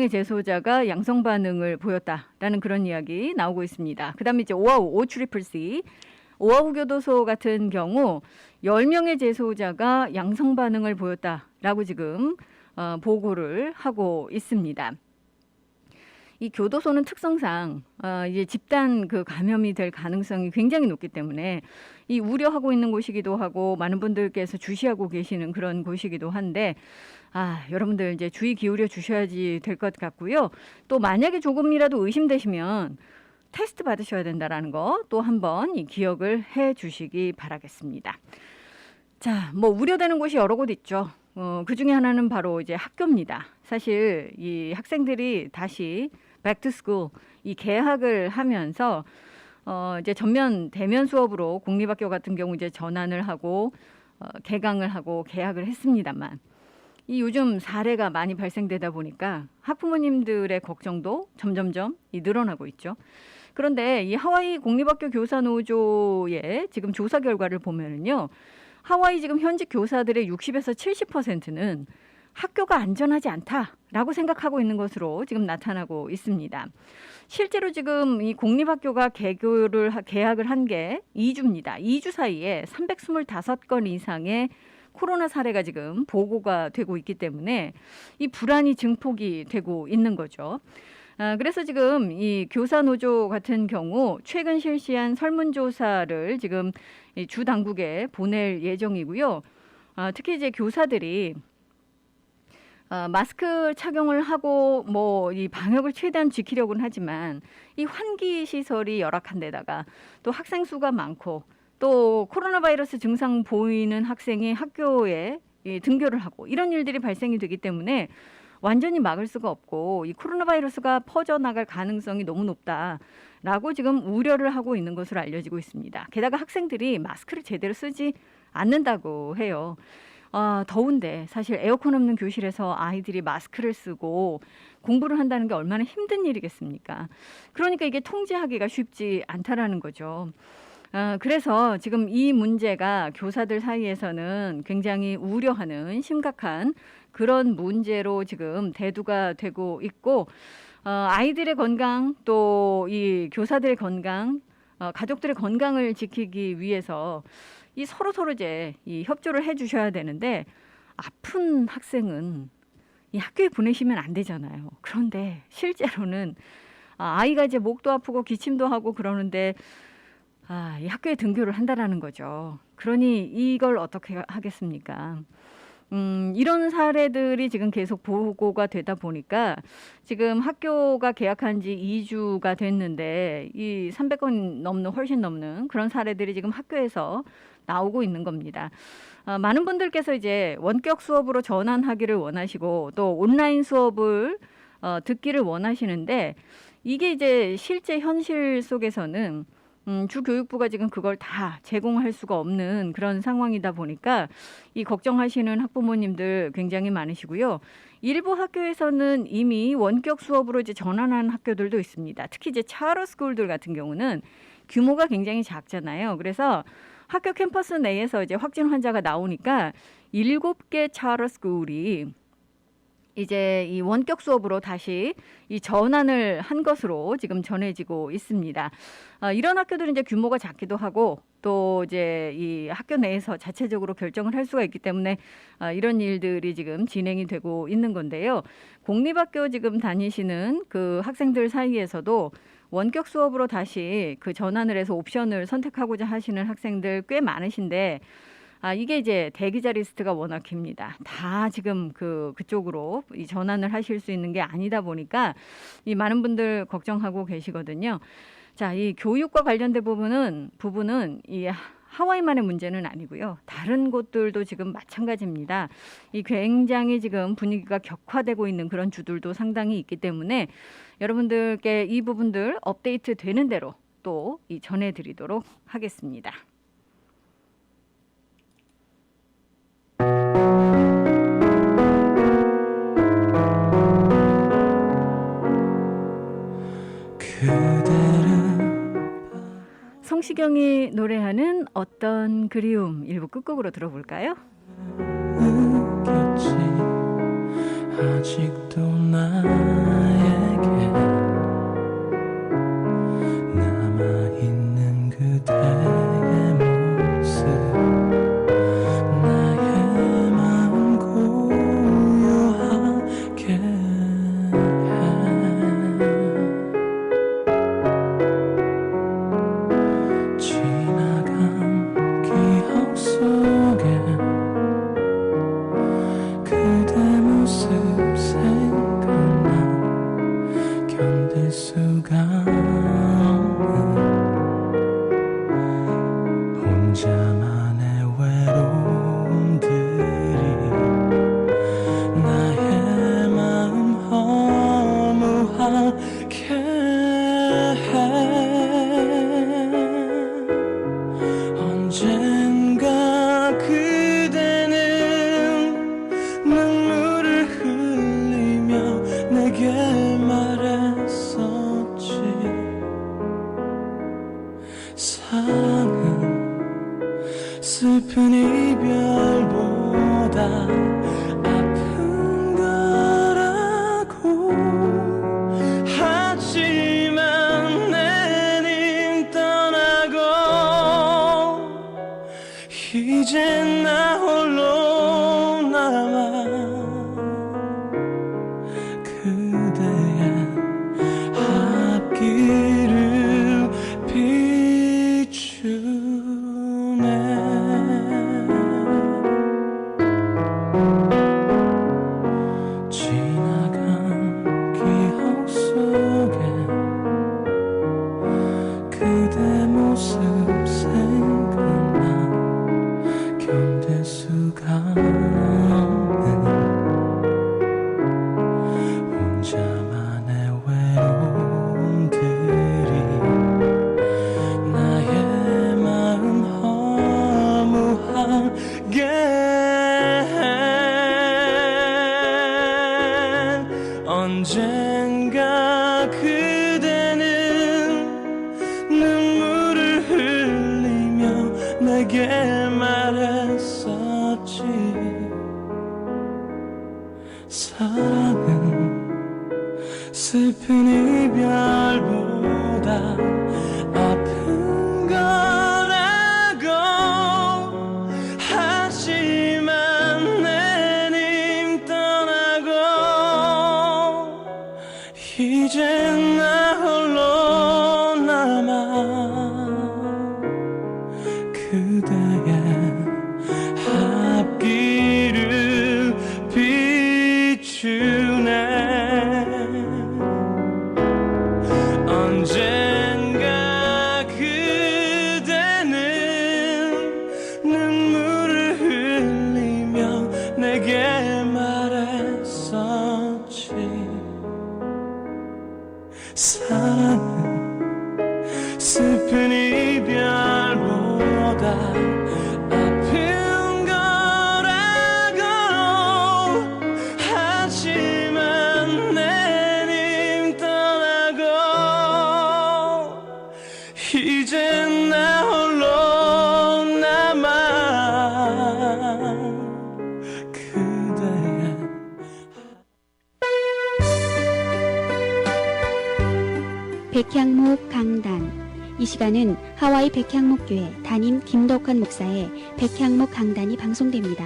재소자가 양성 반응을 보였다라는 그런 이야기 나오고 있습니다. 그다음에 이제 오아우 OCCC 오아우 교도소 같은 경우 10명의 재소자가 양성 반응을 보였다라고 지금 보고를 하고 있습니다. 이 교도소는 특성상 이제 집단 감염이 될 가능성이 굉장히 높기 때문에 이 우려하고 있는 곳이기도 하고 많은 분들께서 주시하고 계시는 그런 곳이기도 한데 여러분들 이제 주의 기울여 주셔야지 될 것 같고요. 또 만약에 조금이라도 의심되시면 테스트 받으셔야 된다라는 거 또 한번 기억을 해 주시기 바라겠습니다. 자, 우려되는 곳이 여러 곳 있죠. 그 중에 하나는 바로 이제 학교입니다. 사실 이 학생들이 다시 back to school 이 개학을 하면서 이제 전면 대면 수업으로 공립학교 같은 경우 이제 전환을 하고 개강을 하고 개학을 했습니다만 이 요즘 사례가 많이 발생되다 보니까 학부모님들의 걱정도 점점점 늘어나고 있죠. 그런데 이 하와이 공립학교 교사노조의 지금 조사 결과를 보면은요. 하와이 지금 현직 교사들의 60에서 70%는 학교가 안전하지 않다라고 생각하고 있는 것으로 지금 나타나고 있습니다. 실제로 지금 이 공립학교가 개학을 한 게 2주입니다. 2주 사이에 325건 이상의 코로나 사례가 지금 보고가 되고 있기 때문에 이 불안이 증폭이 되고 있는 거죠. 그래서 지금 이 교사노조 같은 경우 최근 실시한 설문조사를 지금 이 주 당국에 보낼 예정이고요. 특히 이제 교사들이 마스크 착용을 하고 뭐 이 방역을 최대한 지키려고는 하지만 이 환기 시설이 열악한 데다가 또 학생 수가 많고 또 코로나 바이러스 증상 보이는 학생이 학교에 등교를 하고 이런 일들이 발생이 되기 때문에 완전히 막을 수가 없고 이 코로나 바이러스가 퍼져나갈 가능성이 너무 높다라고 지금 우려를 하고 있는 것으로 알려지고 있습니다. 게다가 학생들이 마스크를 제대로 쓰지 않는다고 해요. 더운데 사실 에어컨 없는 교실에서 아이들이 마스크를 쓰고 공부를 한다는 게 얼마나 힘든 일이겠습니까? 그러니까 이게 통제하기가 쉽지 않다라는 거죠. 그래서 지금 이 문제가 교사들 사이에서는 굉장히 우려하는 심각한 그런 문제로 지금 대두가 되고 있고 아이들의 건강 또 이 교사들의 건강, 가족들의 건강을 지키기 위해서 이 서로 이제 이 협조를 해주셔야 되는데 아픈 학생은 이 학교에 보내시면 안 되잖아요. 그런데 실제로는 아이가 이제 목도 아프고 기침도 하고 그러는데 이 학교에 등교를 한다라는 거죠. 그러니 이걸 어떻게 하겠습니까? 이런 사례들이 지금 계속 보고가 되다 보니까 지금 학교가 개학한 지 2주가 됐는데 이 300건 넘는 훨씬 넘는 그런 사례들이 지금 학교에서 나오고 있는 겁니다. 많은 분들께서 이제 원격 수업으로 전환하기를 원하시고 또 온라인 수업을 듣기를 원하시는데 이게 이제 실제 현실 속에서는 주교육부가 지금 그걸 다 제공할 수가 없는 그런 상황이다 보니까 이 걱정하시는 학부모님들 굉장히 많으시고요. 일부 학교에서는 이미 원격 수업으로 이제 전환한 학교들도 있습니다. 특히 이제 차러 스쿨들 같은 경우는 규모가 굉장히 작잖아요. 그래서 학교 캠퍼스 내에서 이제 확진 환자가 나오니까 7개 차러 스쿨이 이제 이 원격 수업으로 다시 이 전환을 한 것으로 지금 전해지고 있습니다. 이런 학교들은 이제 규모가 작기도 하고 또 이제 이 학교 내에서 자체적으로 결정을 할 수가 있기 때문에 이런 일들이 지금 진행이 되고 있는 건데요. 공립학교 지금 다니시는 그 학생들 사이에서도 원격 수업으로 다시 그 전환을 해서 옵션을 선택하고자 하시는 학생들 꽤 많으신데 이게 이제 대기자 리스트가 워낙 깁니다. 다 지금 그쪽으로 이 전환을 하실 수 있는 게 아니다 보니까 이 많은 분들 걱정하고 계시거든요. 자, 이 교육과 관련된 부분은 이 하와이만의 문제는 아니고요. 다른 곳들도 지금 마찬가지입니다. 이 굉장히 지금 분위기가 격화되고 있는 그런 주들도 상당히 있기 때문에 여러분들께 이 부분들 업데이트 되는 대로 또 이 전해드리도록 하겠습니다. 성시경이 노래하는 어떤 그리움 일부 끝곡으로 들어볼까요? 아직도 나에게 남아있는 그대의 모습 나의 마음 고요하게 지나간 기억 속에 그대 모습 생각나 견딜 수가 없는 혼자만의 외로움들이 나의 마음 허무하게 해 언젠가 그대는 눈물을 흘리며 내게 말했었지 사랑은 슬픈 이별보다 아픈 거라고 하지만 내는 떠나고 이젠 나 홀로 남아 그대의 이별보다 아픈 거라고 하지만 내님 떠나고 이제 나 홀로 남아 그대의 앞길을 비추네. 언젠가 그대는 눈물을 흘리며 내게 말했었지. 사랑은 슬픈 이별보다 아픈 거라고 하지만 내님 떠나고 이제 나 홀로 남아 그대의 백향목 강단. 이 시간은 하와이 백향목교회 담임 김덕환 목사의 백향목 강단이 방송됩니다.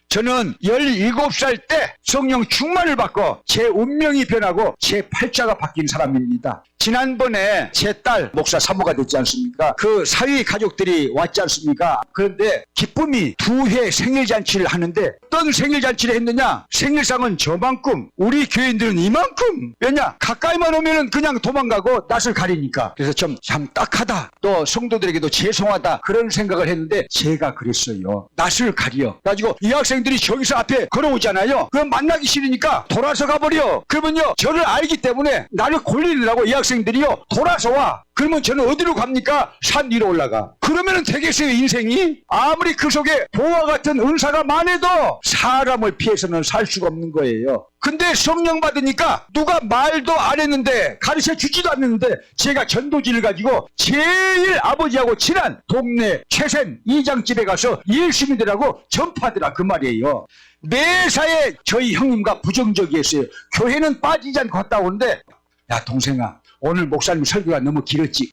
저는 17살 때 성령 충만을 받고 제 운명이 변하고 제 팔자가 바뀐 사람입니다. 지난번에 제 딸 목사 사모가 됐지 않습니까? 그 사위 가족들이 왔지 않습니까? 그런데 기쁨이 2회 생일잔치를 하는데 어떤 생일잔치를 했느냐? 생일상은 저만큼, 우리 교인들은 이만큼. 왜냐? 가까이만 오면은 그냥 도망가고 낯을 가리니까. 그래서 참 딱하다. 또 성도들에게도 죄송하다. 그런 생각을 했는데 제가 그랬어요. 낯을 가려. 가지고 이 학생들이 저기서 앞에 걸어오잖아요. 그럼 만나기 싫으니까 돌아서 가버려. 그러면요, 저를 알기 때문에 나를 골리느라고 이 학생들이요, 돌아서 와. 그러면 저는 어디로 갑니까? 산 위로 올라가. 그러면은 되겠어요, 인생이? 아무리 그 속에 보와 같은 은사가 많아도 사람을 피해서는 살 수가 없는 거예요. 근데 성령 받으니까 누가 말도 안 했는데, 가르쳐 주지도 않는데, 제가 전도지를 가지고 제일 아버지하고 친한 동네 최센 이장집에 가서 예수님들하고 전파하더라, 그 말이에요. 매사에 저희 형님과 부정적이었어요. 교회는 빠지지 않고 갔다 오는데, 야 동생아, 오늘 목사님 설교가 너무 길었지.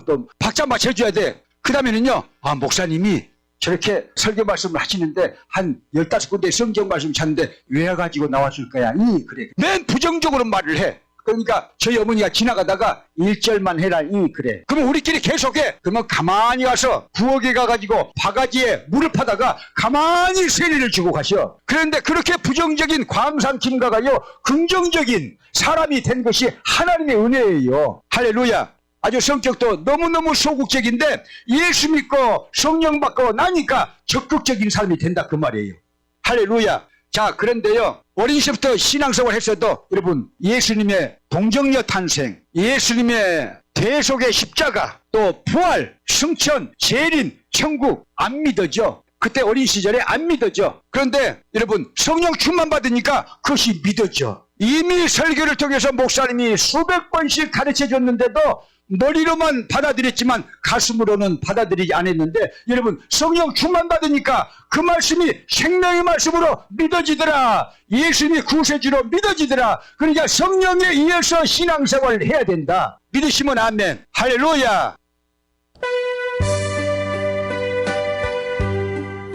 또 박자 맞춰줘야 돼. 그 다음에는요, 목사님이 저렇게 설교 말씀을 하시는데 한 15군데 성경 말씀 찾는데 왜 가지고 나왔을 거야? 그래. 맨 부정적으로 말을 해. 그러니까 저희 어머니가 지나가다가 1절만 해라. 그래. 그러면 우리끼리 계속해. 그러면 가만히 가서 부엌에 가가지고 바가지에 물을 파다가 가만히 세례를 주고 가셔. 그런데 그렇게 부정적인 광산김가가요, 긍정적인 사람이 된 것이 하나님의 은혜예요. 할렐루야. 아주 성격도 너무너무 소극적인데 예수 믿고 성령 받고 나니까 적극적인 사람이 된다, 그 말이에요. 할렐루야. 자, 그런데요, 어린 시절부터 신앙생활 했어도 여러분, 예수님의 동정녀 탄생, 예수님의 대속의 십자가, 또 부활, 승천, 재림, 천국 안 믿어져. 그때 어린 시절에 안 믿어져. 그런데 여러분, 성령 충만 받으니까 그것이 믿어져. 이미 설교를 통해서 목사님이 수백 번씩 가르쳐 줬는데도 머리로만 받아들였지만 가슴으로는 받아들이지 않았는데, 여러분, 성령 충만 받으니까 그 말씀이 생명의 말씀으로 믿어지더라. 예수님이 구세주로 믿어지더라. 그러니까 성령에 의해서 신앙생활을 해야 된다. 믿으시면 아멘. 할렐루야.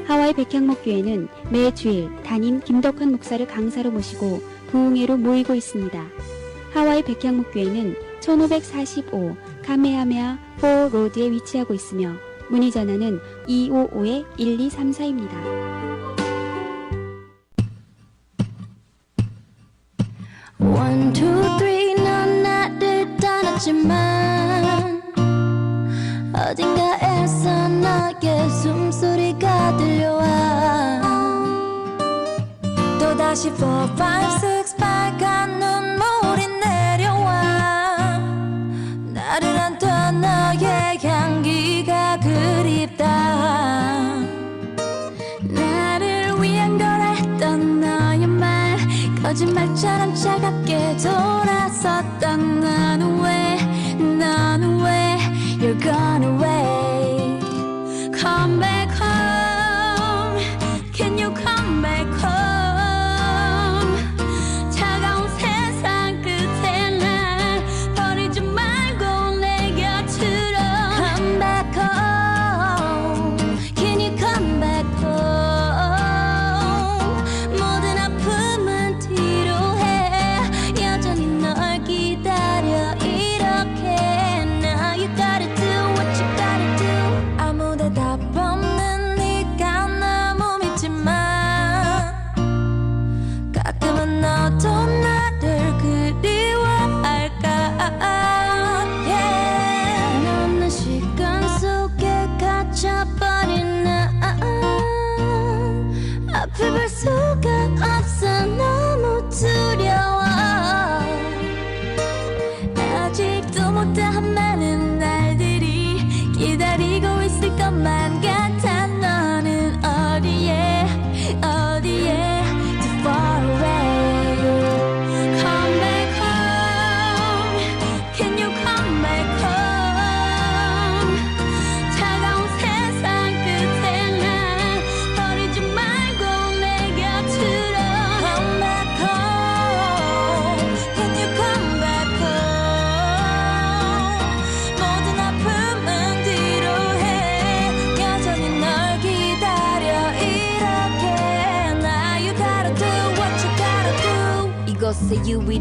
하와이 백향목교회는 매 주일 담임 김덕환 목사를 강사로 모시고 부흥회로 모이고 있습니다. 하와이 백향목교회는 1545 카메하메아 4 로드에 위치하고 있으며 문의 전화는 255-1234입니다. One, two, three, 넌 나를 떠났지만 어딘가에서 너의 숨소리가 들려와. 또다시 4, 5, 6 빨간 눈물이 내려와. 나를 안던 너의 향기가 그립다. 나를 위한 거라 했던 너의 말 거짓말처럼 차갑게 돌아섰던 너는 왜 You're gone away. Come back home. Can you come back home? 차가운 세상 끝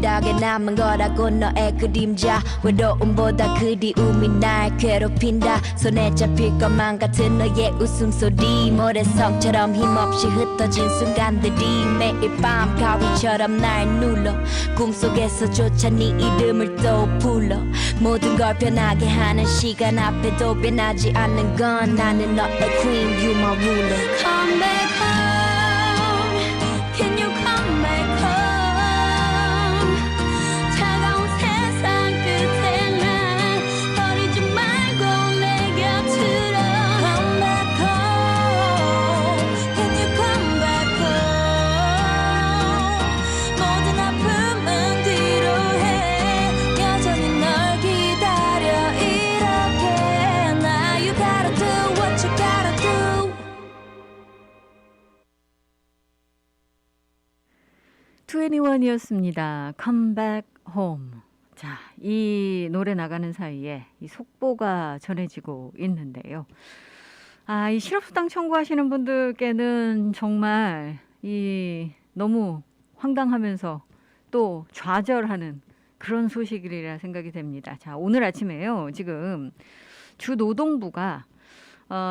유일하게 남은 거라고 너의 그림자 외로움보다 그리움이 날 괴롭힌다 손에 잡힐 것만 같은 너의 웃음소리 모래성처럼 힘없이 흩어진 순간들이 매일 밤 가위처럼 날 눌러 꿈속에서조차 네 이름을 또 불러 모든 걸 변하게 하는 시간 앞에도 변하지 않는 건 나는 너의 queen, you my ruler. Come back home, can you come back home? 차가운 세상 끝에 날 버리지 말고 내 곁으로. Come back home, can you come back home? 모든 아픔은 뒤로 해 여전히 널 기다려 이렇게 나 you gotta do what you gotta do. 21이었습니다. Come back home. 자, 이 노래 나가는 사이에 이 속보가 전해지고 있는데요. 아, 이 실업수당 청구하시는 분들께는 정말 이 너무 황당하면서 또 좌절하는 그런 소식이라 생각이 됩니다. 자, 오늘 아침에요. 지금 주 노동부가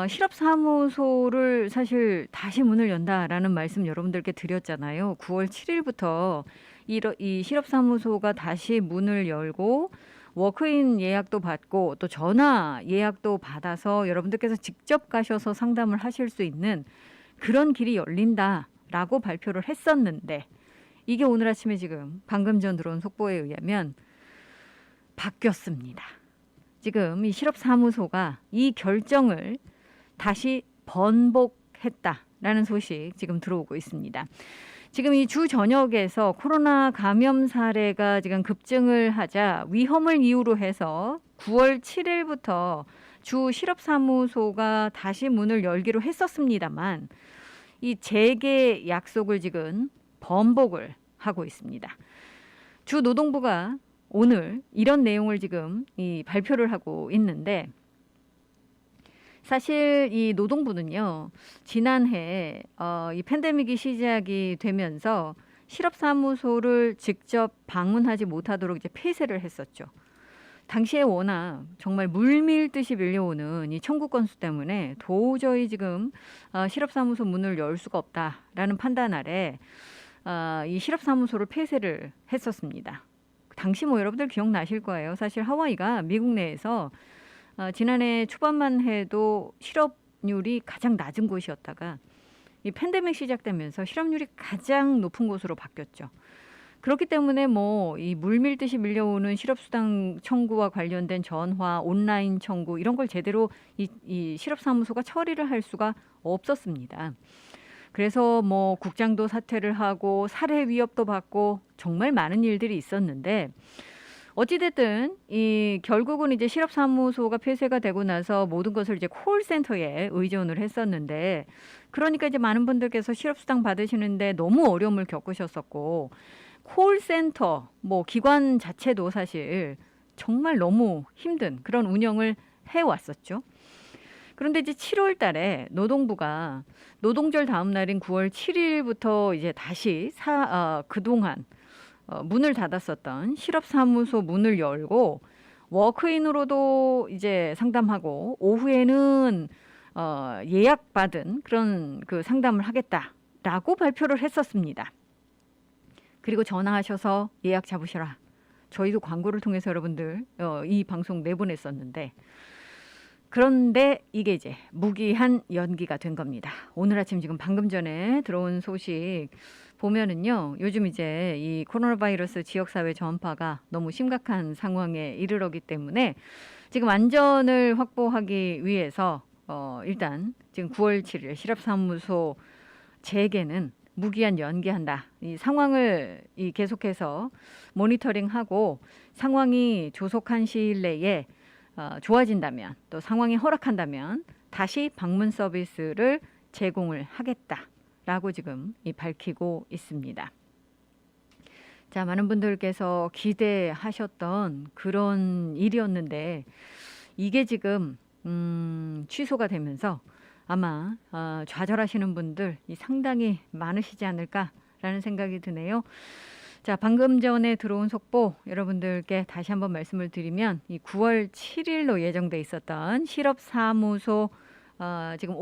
실업사무소를 사실 다시 문을 연다라는 말씀 여러분들께 드렸잖아요. 9월 7일부터 이 실업사무소가 다시 문을 열고 워크인 예약도 받고 또 전화 예약도 받아서 여러분들께서 직접 가셔서 상담을 하실 수 있는 그런 길이 열린다라고 발표를 했었는데 이게 오늘 아침에 지금 방금 전 들어온 속보에 의하면 바뀌었습니다. 지금 이 실업사무소가 이 결정을 다시 번복했다라는 소식 지금 들어오고 있습니다. 지금 이 주 전역에서 코로나 감염 사례가 지금 급증을 하자 위험을 이유로 해서 9월 7일부터 주 실업사무소가 다시 문을 열기로 했었습니다만 이 재개 약속을 지금 번복을 하고 있습니다. 주 노동부가 오늘 이런 내용을 지금 이 발표를 하고 있는데 사실 이 노동부는요 지난해 이 팬데믹이 시작이 되면서 실업사무소를 직접 방문하지 못하도록 이제 폐쇄를 했었죠. 당시에 워낙 정말 물밀듯이 밀려오는 이 청구 건수 때문에 도저히 지금 실업사무소 문을 열 수가 없다라는 판단 아래 이 실업사무소를 폐쇄를 했었습니다. 당시 뭐 여러분들 기억나실 거예요. 사실 하와이가 미국 내에서 지난해 초반만 해도 실업률이 가장 낮은 곳이었다가 이 팬데믹 시작되면서 실업률이 가장 높은 곳으로 바뀌었죠. 그렇기 때문에 뭐 이 물밀듯이 밀려오는 실업수당 청구와 관련된 전화, 온라인 청구 이런 걸 제대로 이 실업사무소가 처리를 할 수가 없었습니다. 그래서 뭐 국장도 사퇴를 하고 살해 위협도 받고 정말 많은 일들이 있었는데 어찌됐든 이 결국은 이제 실업사무소가 폐쇄가 되고 나서 모든 것을 이제 콜센터에 의존을 했었는데 그러니까 이제 많은 분들께서 실업수당 받으시는데 너무 어려움을 겪으셨었고 콜센터 뭐 기관 자체도 사실 정말 너무 힘든 그런 운영을 해왔었죠. 그런데 이제 7월 달에 노동부가 노동절 다음 날인 9월 7일부터 이제 다시 그동안 문을 닫았었던 실업사무소 문을 열고 워크인으로도 이제 상담하고 오후에는 예약받은 그런 그 상담을 하겠다라고 발표를 했었습니다. 그리고 전화하셔서 예약 잡으셔라. 저희도 광고를 통해서 여러분들 이 방송 내보냈었는데 그런데 이게 이제 무기한 연기가 된 겁니다. 오늘 아침 지금 방금 전에 들어온 소식 보면은요. 요즘 이제 이 코로나 바이러스 지역사회 전파가 너무 심각한 상황에 이르렀기 때문에 지금 안전을 확보하기 위해서 일단 지금 9월 7일 실업사무소 재개는 무기한 연기한다. 이 상황을 계속해서 모니터링하고 상황이 조속한 시일 내에 좋아진다면 또 상황이 허락한다면 다시 방문 서비스를 제공을 하겠다라고 지금 밝히고 있습니다. 자, 많은 분들께서 기대하셨던 그런 일이었는데 이게 지금 취소가 되면서 아마 좌절하시는 분들 상당히 많으시지 않을까라는 생각이 드네요. 자, 방금 전에 들어온 속보 여러분들께 다시 한번 말씀을 드리면 이 9월 7일로 예정돼 있었던 실업사무소 지금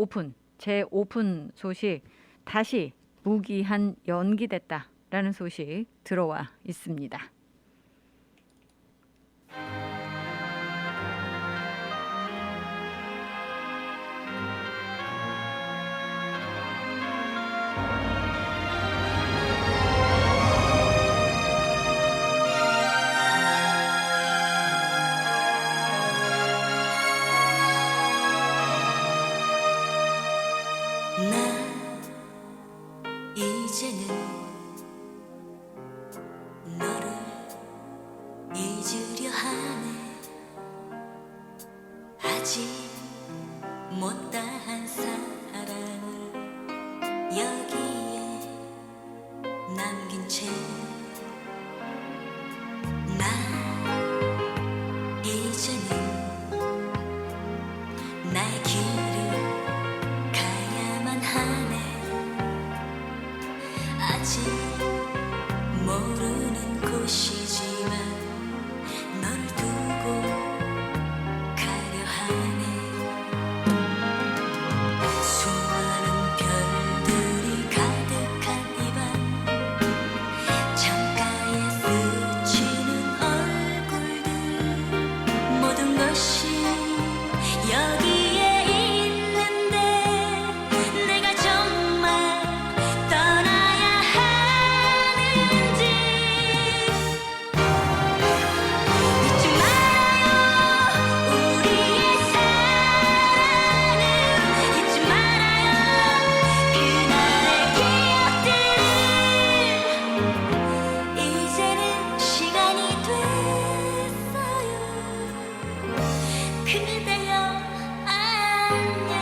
재오픈 소식 다시 무기한 연기됐다라는 소식 들어와 있습니다. 이제는 너를 잊으려 하네. 아직 못다한 사랑을 여기에 남긴 채 나 이제는 나의 길을 가야만 하네. 아직 모르는 곳이지만 널 두고 가려 하네. 수많은 별들이 가득한 이 밤 창가에 스치는 얼굴들 모든 것이 여기에 있는데 내가 정말 떠나야 하는지 잊지 말아요. 우리의 사랑을 잊지 말아요. 그날의 기억들을 이제는 시간이 됐어요. 그대여 안녕.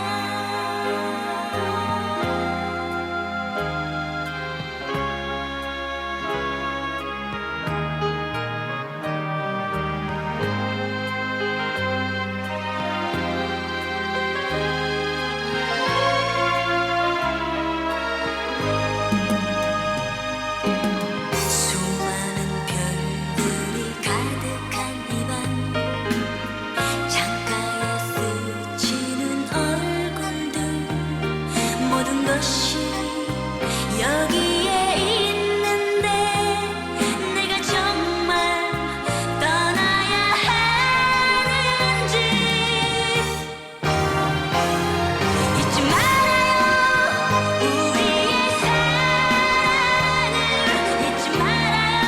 수많은 별들이 가득한 이 밤 창가에 스치는 얼굴들 모든 것이 여기에 있는데 내가 정말 떠나야 하는지 잊지 말아요. 우리의 사랑을 잊지 말아요.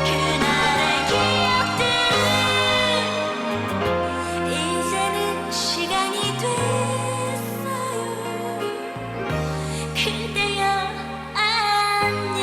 그날의 기억들을 이제는 시간이 됐어요. 그대여 안녕. 안녕.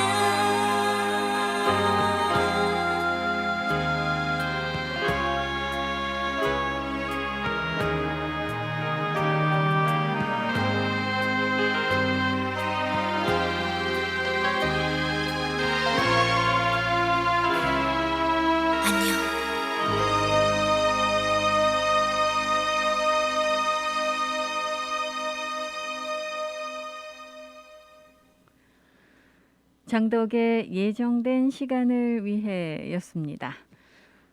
장덕의 예정된 시간을 위해였습니다.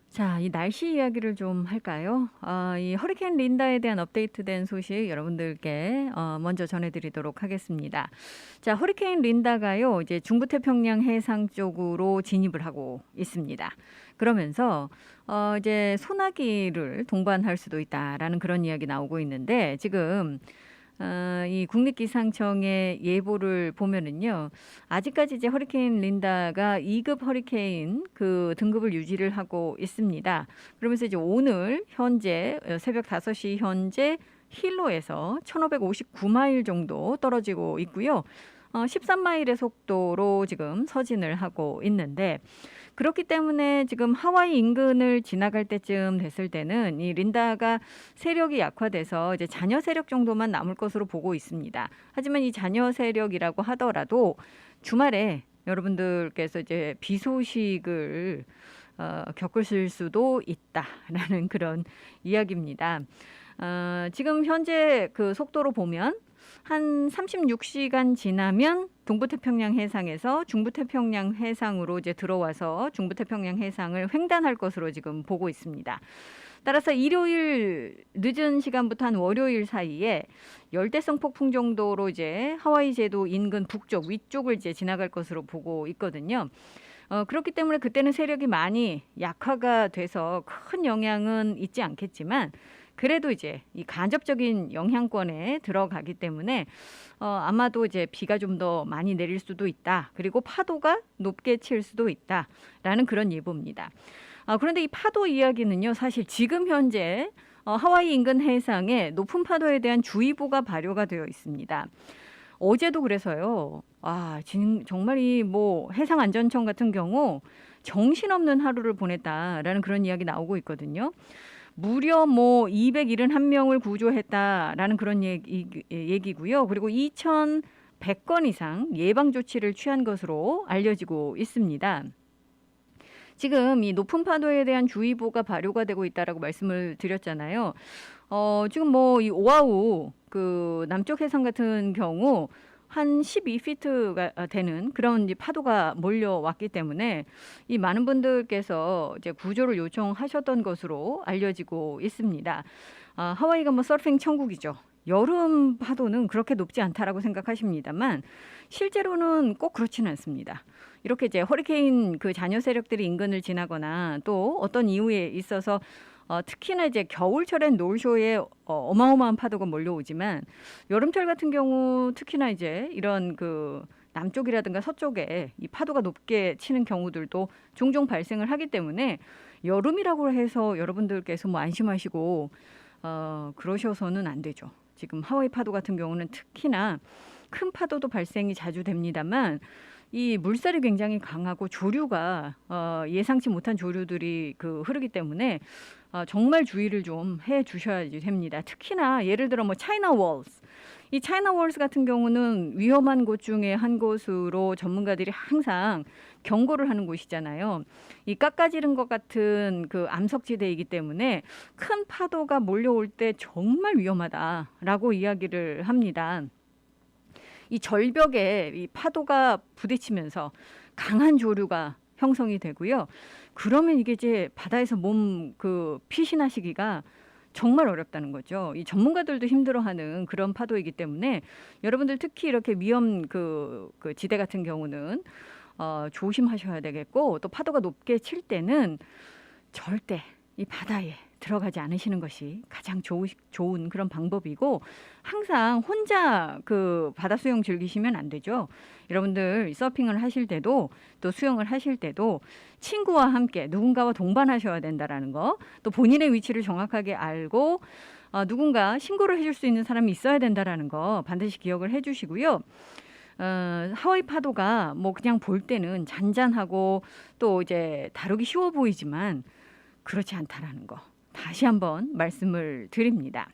자, 이 날씨 이야기를 좀 할까요? 이 허리케인 린다에 대한 업데이트된 소식 여러분들께 먼저 전해드리도록 하겠습니다. 자, 허리케인 린다가요, 이제 중부태평양 해상 쪽으로 진입을 하고 있습니다. 그러면서 이제 소나기를 동반할 수도 있다라는 그런 이야기 나오고 있는데 지금 이 국립기상청의 예보를 보면은요, 아직까지 이제 허리케인 린다가 2급 허리케인 그 등급을 유지를 하고 있습니다. 그러면서 이제 오늘 현재 새벽 5시 현재 힐로에서 1559마일 정도 떨어지고 있고요. 13마일의 속도로 지금 서진을 하고 있는데 그렇기 때문에 지금 하와이 인근을 지나갈 때쯤 됐을 때는 이 린다가 세력이 약화돼서 이제 잔여 세력 정도만 남을 것으로 보고 있습니다. 하지만 이 잔여 세력이라고 하더라도 주말에 여러분들께서 이제 비 소식을 겪으실 수도 있다라는 그런 이야기입니다. 지금 현재 그 속도로 보면 한 36시간 지나면 동부태평양 해상에서 중부태평양 해상으로 이제 들어와서 중부태평양 해상을 횡단할 것으로 지금 보고 있습니다. 따라서 일요일 늦은 시간부터 한 월요일 사이에 열대성 폭풍 정도로 이제 하와이 제도 인근 북쪽 위쪽을 이제 지나갈 것으로 보고 있거든요. 그렇기 때문에 그때는 세력이 많이 약화가 돼서 큰 영향은 있지 않겠지만 그래도 이제 이 간접적인 영향권에 들어가기 때문에 아마도 이제 비가 좀 더 많이 내릴 수도 있다. 그리고 파도가 높게 칠 수도 있다라는 그런 예보입니다. 그런데 이 파도 이야기는요, 사실 지금 현재 하와이 인근 해상에 높은 파도에 대한 주의보가 발효가 되어 있습니다. 어제도 그래서요. 정말 이 뭐 해상안전청 같은 경우 정신없는 하루를 보냈다라는 그런 이야기 나오고 있거든요. 무려 뭐 271명을 구조했다라는 그런 얘기고요. 그리고 2,100건 이상 예방 조치를 취한 것으로 알려지고 있습니다. 지금 이 높은 파도에 대한 주의보가 발효가 되고 있다라고 말씀을 드렸잖아요. 지금 뭐 이 오아후 그 남쪽 해상 같은 경우 한 12피트가 되는 그런 이제 파도가 몰려왔기 때문에 이 많은 분들께서 이제 구조를 요청하셨던 것으로 알려지고 있습니다. 하와이가 뭐 서핑 천국이죠. 여름 파도는 그렇게 높지 않다라고 생각하십니다만 실제로는 꼭 그렇지는 않습니다. 이렇게 이제 허리케인 그 잔여 세력들이 인근을 지나거나 또 어떤 이유에 있어서 특히나 이제 겨울철엔 노쇼에 어마어마한 파도가 몰려오지만 여름철 같은 경우 특히나 이제 이런 그 남쪽이라든가 서쪽에 이 파도가 높게 치는 경우들도 종종 발생을 하기 때문에 여름이라고 해서 여러분들께서 뭐 안심하시고 그러셔서는 안 되죠. 지금 하와이 파도 같은 경우는 특히나 큰 파도도 발생이 자주 됩니다만 이 물살이 굉장히 강하고 조류가 예상치 못한 조류들이 흐르기 때문에 정말 주의를 좀 해 주셔야 됩니다. 특히나 예를 들어 뭐 차이나 월스, 이 차이나 월스 같은 경우는 위험한 곳 중에 한 곳으로 전문가들이 항상 경고를 하는 곳이잖아요. 이 깎아지른 것 같은 그 암석지대이기 때문에 큰 파도가 몰려올 때 정말 위험하다라고 이야기를 합니다. 이 절벽에 이 파도가 부딪히면서 강한 조류가 형성이 되고요. 그러면 이게 이제 바다에서 몸 피신하시기가 정말 어렵다는 거죠. 이 전문가들도 힘들어하는 그런 파도이기 때문에 여러분들 특히 이렇게 위험 지대 같은 경우는 조심하셔야 되겠고 또 파도가 높게 칠 때는 절대 이 바다에 들어가지 않으시는 것이 가장 좋은 그런 방법이고 항상 혼자 바다 수영 즐기시면 안 되죠. 여러분들 서핑을 하실 때도 또 수영을 하실 때도 친구와 함께 누군가와 동반하셔야 된다라는 거, 또 본인의 위치를 정확하게 알고 누군가 신고를 해줄 수 있는 사람이 있어야 된다라는 거 반드시 기억을 해주시고요. 하와이 파도가 뭐 그냥 볼 때는 잔잔하고 또 이제 다루기 쉬워 보이지만 그렇지 않다라는 거 다시 한번 말씀을 드립니다.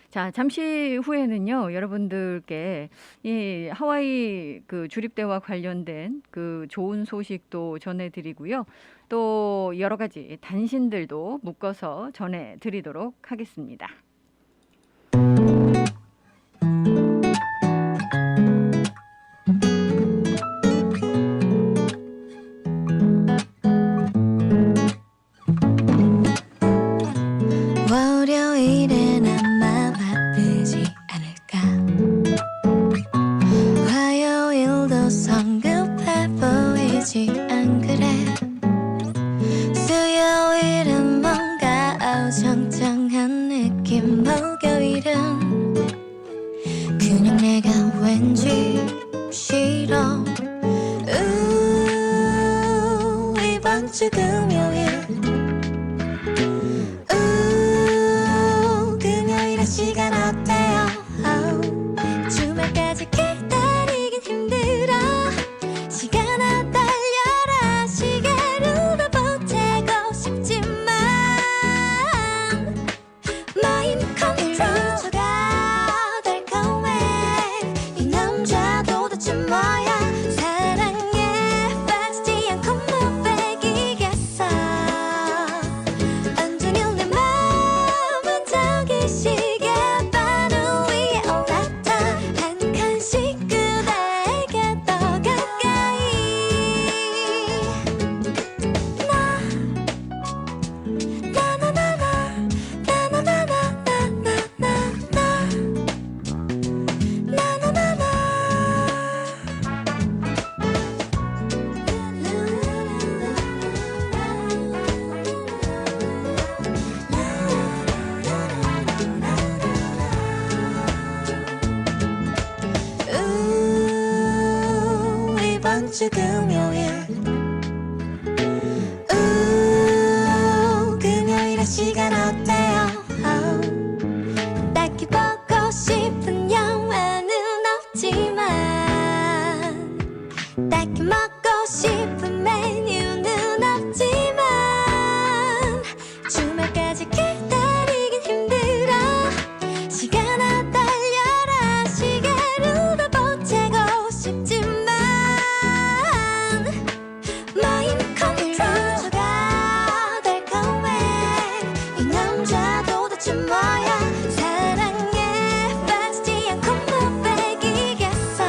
자, 잠시 후에는요, 여러분들께 이 하와이 주립대와 관련된 좋은 소식도 전해드리고요. 또 여러 가지 단신들도 묶어서 전해드리도록 하겠습니다. 월요일엔 아마 바쁘지 않을까. 화요일도 성급해 보이지 안 그래. 수요일은 뭔가 어정쩡한 느낌. 매주 금요일 금요일의 시간 어때요? 딱히 보고 싶은 영화는 없지만 딱히 먹고 싶은 메뉴는 없지만 주말까지 기다리긴 힘들어 시간아 달려라 시계를 보채고 싶지만 마인드 컨트롤러가 될 거야 이 남자 도대체 뭐야 사랑에 빠지지 않고 못 빼기겠어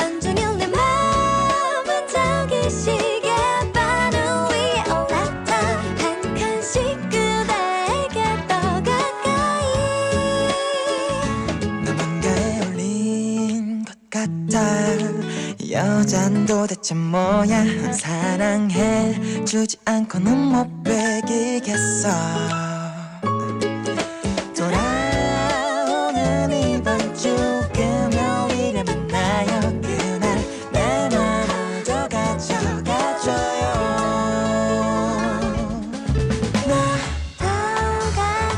온종일 내 마음은 저기 시계 바늘 위에 올랐다 한 칸씩 그대에게 더 가까이 뭔가에 올린 것 같아 여잔 도대체 뭐야 사랑해주지 않고는 못 베기겠어 돌아오는 이번 주 금요일에 만나요 그날 내 맘을 더 가져가줘요 더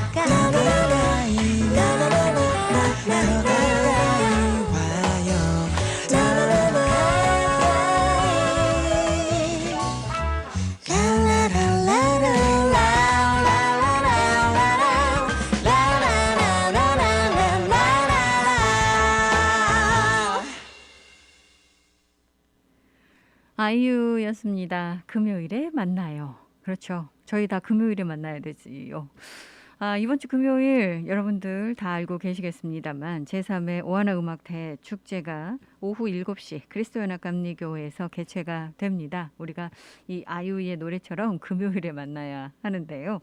가까이 아이유였습니다. 금요일에 만나요. 그렇죠. 저희 다 금요일에 만나야 되지요. 이번 주 금요일 여러분들 다 알고 계시겠습니다만 제3회 오하나 음악 대축제가 오후 7시 그리스도연합감리교회에서 개최가 됩니다. 우리가 이 아이유의 노래처럼 금요일에 만나야 하는데요.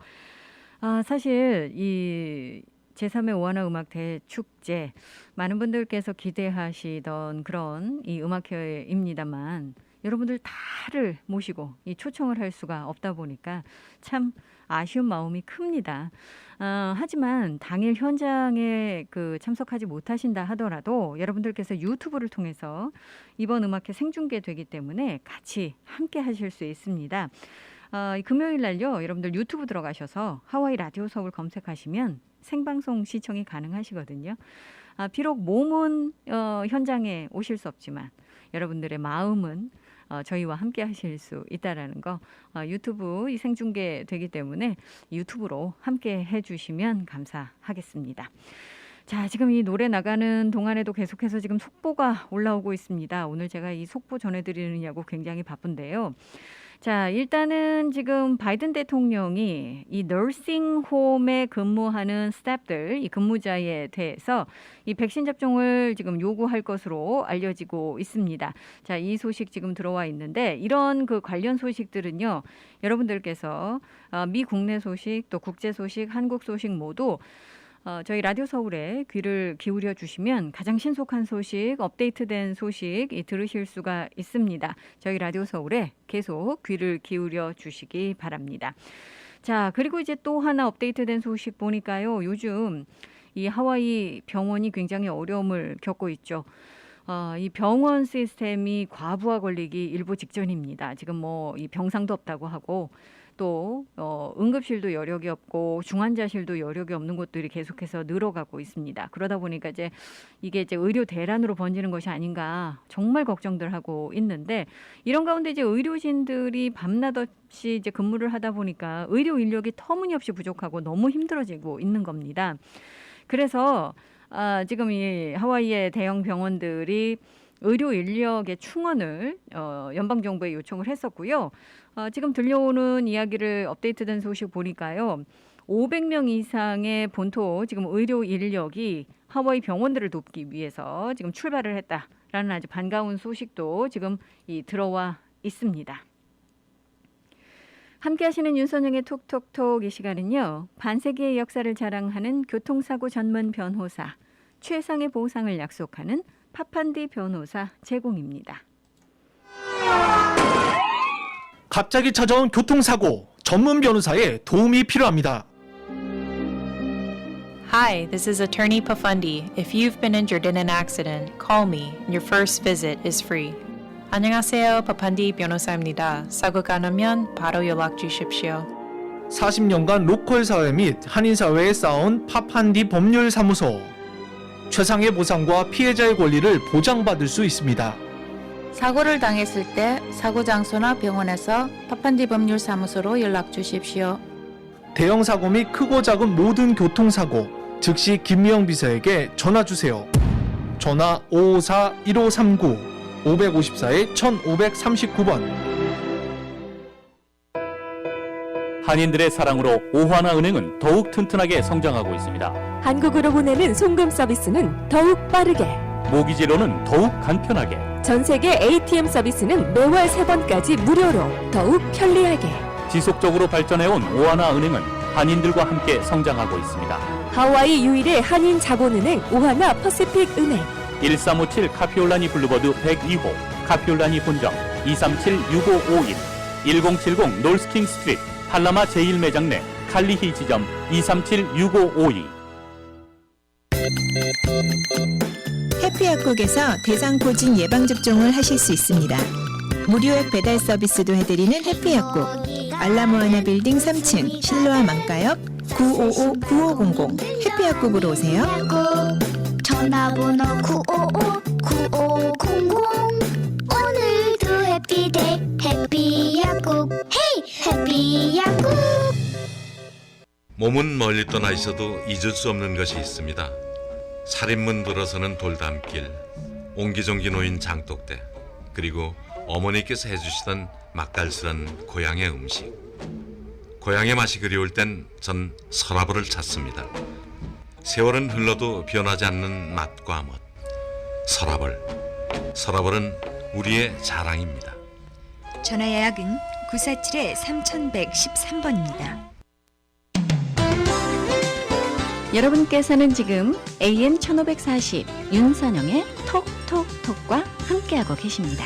사실 이 제3회 오하나 음악 대축제 많은 분들께서 기대하시던 그런 이 음악회입니다만 여러분들 다를 모시고 이 초청을 할 수가 없다 보니까 참 아쉬운 마음이 큽니다. 하지만 당일 현장에 참석하지 못하신다 하더라도 여러분들께서 유튜브를 통해서 이번 음악회 생중계되기 때문에 같이 함께 하실 수 있습니다. 금요일 날요. 여러분들 유튜브 들어가셔서 하와이 라디오 서울 검색하시면 생방송 시청이 가능하시거든요. 비록 몸은 현장에 오실 수 없지만 여러분들의 마음은 저희와 함께 하실 수 있다라는 거 유튜브 이 생중계 되기 때문에 유튜브로 함께 해주시면 감사하겠습니다. 자, 지금 이 노래 나가는 동안에도 계속해서 지금 속보가 올라오고 있습니다. 오늘 제가 이 속보 전해드리느냐고 굉장히 바쁜데요. 자, 일단은 지금 바이든 대통령이 이 너싱홈에 근무하는 스태프들, 이 근무자에 대해서 이 백신 접종을 지금 요구할 것으로 알려지고 있습니다. 자, 이 소식 지금 들어와 있는데 이런 관련 소식들은요, 여러분들께서 미 국내 소식, 또 국제 소식, 한국 소식 모두 저희 라디오 서울에 귀를 기울여 주시면 가장 신속한 소식, 업데이트된 소식 들으실 수가 있습니다. 저희 라디오 서울에 계속 귀를 기울여 주시기 바랍니다. 자, 그리고 이제 또 하나 업데이트된 소식 보니까요. 요즘 이 하와이 병원이 굉장히 어려움을 겪고 있죠. 이 병원 시스템이 과부하 걸리기 일보 직전입니다. 지금 이 병상도 없다고 하고 또 응급실도 여력이 없고 중환자실도 여력이 없는 곳들이 계속해서 늘어가고 있습니다. 그러다 보니까 이게 의료 대란으로 번지는 것이 아닌가 정말 걱정들 하고 있는데 이런 가운데 의료진들이 밤낮 없이 근무를 하다 보니까 의료 인력이 터무니없이 부족하고 너무 힘들어지고 있는 겁니다. 그래서 지금 이 하와이의 대형 병원들이 의료 인력의 충원을 연방정부에 요청을 했었고요. 지금 들려오는 이야기를 업데이트된 소식 보니까요. 500명 이상의 본토 지금 의료 인력이 하와이 병원들을 돕기 위해서 지금 출발을 했다라는 아주 반가운 소식도 지금 들어와 있습니다. 함께 하시는 윤선영의 톡톡톡 이 시간은요. 반세기의 역사를 자랑하는 교통사고 전문 변호사, 최상의 보상을 약속하는 파판디 변호사 제공입니다. 갑자기 찾아온 교통사고, 전문 변호사의 도움이 필요합니다. Hi, this is Attorney Pafundi. If you've been injured in an accident, call me. Your first visit is free. 안녕하세요. 파판디 변호사입니다. 사고가 나면 바로 연락 주십시오. 40년간 로컬 사회 및 한인 사회에 쌓아온 파판디 법률사무소. 최상의 보상과 피해자의 권리를 보장받을 수 있습니다. 사고를 당했을 때 사고 장소나 병원에서 파판디 법률사무소로 연락 주십시오. 대형 사고 및 크고 작은 모든 교통사고, 즉시 김미영 비서에게 전화 주세요. 전화 554-1539 554-1539번. 한인들의 사랑으로 오하나은행은 더욱 튼튼하게 성장하고 있습니다. 한국으로 보내는 송금 서비스는 더욱 빠르게, 모기지로는 더욱 간편하게, 전 세계 ATM 서비스는 매월 3번까지 무료로 더욱 편리하게. 지속적으로 발전해온 오하나은행은 한인들과 함께 성장하고 있습니다. 하와이 유일의 한인 자본은행 오하나 퍼시픽 은행. 1357 카피올라니 블루버드 102호, 카피올라니 본점 237-6551, 1070 놀스킹 스트리트, 팔라마 제1매장 내 칼리히 지점 237-6552. 해피약국에서 대상포진 예방접종을 하실 수 있습니다. 무료액 배달 서비스도 해드리는 해피약국. 알라모아나 빌딩 3층 실로아 망가역 955-9500 해피약국으로 오세요. 전화번호 955-9500 오늘도 해피데이 해피약국 헤이 해피약국. 몸은 멀리 떠나 있어도 잊을 수 없는 것이 있습니다. 살인문 들어서는 돌담길, 옹기종기 놓인 장독대, 그리고 어머니께서 해주시던 맛깔스런 고향의 음식. 고향의 맛이 그리울 땐 전 서라벌을 찾습니다. 세월은 흘러도 변하지 않는 맛과 멋. 서라벌. 서라벌은 우리의 자랑입니다. 전화 예약은 947-3113번입니다. 여러분께서는 지금 AM 1540 윤선영의 톡톡톡과 함께하고 계십니다.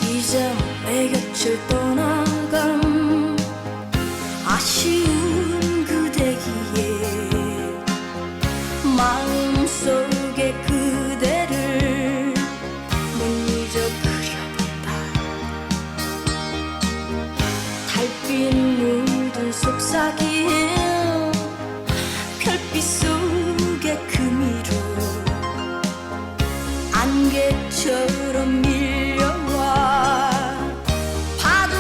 이제 내 곁을 떠나간 아쉬운 그대기에 마음속에 그대를 못 잊어 그려본다. 달빛 묻은 속삭임 별빛 속의 금이로 안개처럼 밀려와 파도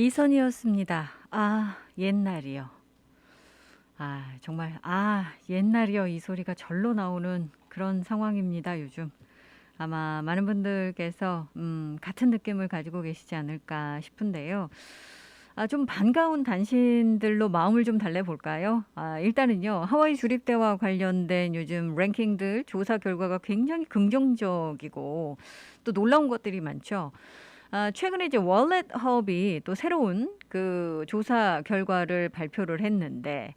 이선희였습니다. 아, 옛날이요. 아, 정말 옛날이요. 이 소리가 절로 나오는 그런 상황입니다, 요즘. 아마 많은 분들께서 같은 느낌을 가지고 계시지 않을까 싶은데요. 좀 반가운 단신들로 마음을 좀 달래볼까요? 일단은요, 하와이 주립대와 관련된 요즘 랭킹들 조사 결과가 굉장히 긍정적이고 또 놀라운 것들이 많죠. 최근에 이제 월렛 허브이 또 새로운 그 조사 결과를 발표를 했는데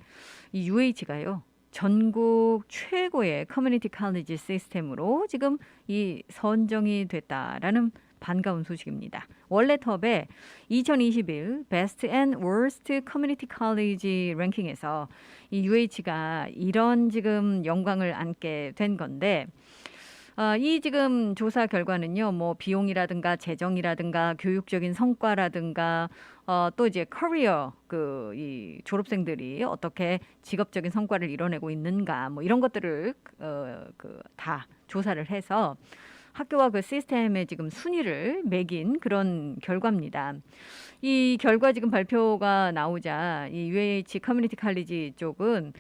이 UH가요. 전국 최고의 커뮤니티 칼리지 시스템으로 지금 이 선정이 됐다라는 반가운 소식입니다. 월렛허브의 2021 Best and Worst Community College 랭킹에서 이 UH가 이런 지금 영광을 안게 된 건데 이 지금 조사 결과는요, 뭐 비용이라든가 재정이라든가 교육적인 성과라든가 또 이제 커리어 이 졸업생들이 어떻게 직업적인 성과를 이뤄내고 있는가 뭐 이런 것들을 다 조사를 해서 학교와 그 시스템의 지금 순위를 매긴 그런 결과입니다. 이 결과 지금 발표가 나오자 이 UH 커뮤니티 칼리지 쪽은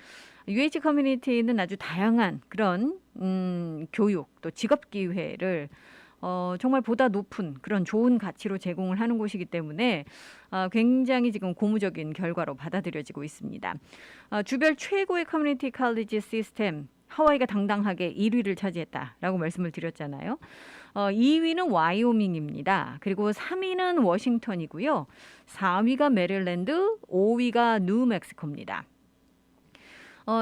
UH 커뮤니티는 아주 다양한 그런 교육 또 직업 기회를 정말 보다 높은 그런 좋은 가치로 제공을 하는 곳이기 때문에 굉장히 지금 고무적인 결과로 받아들여지고 있습니다. 주별 최고의 커뮤니티 칼리지 시스템 하와이가 당당하게 1위를 차지했다라고 말씀을 드렸잖아요. 2위는 와이오밍입니다. 그리고 3위는 워싱턴이고요. 4위가 메릴랜드, 5위가 뉴멕시코입니다.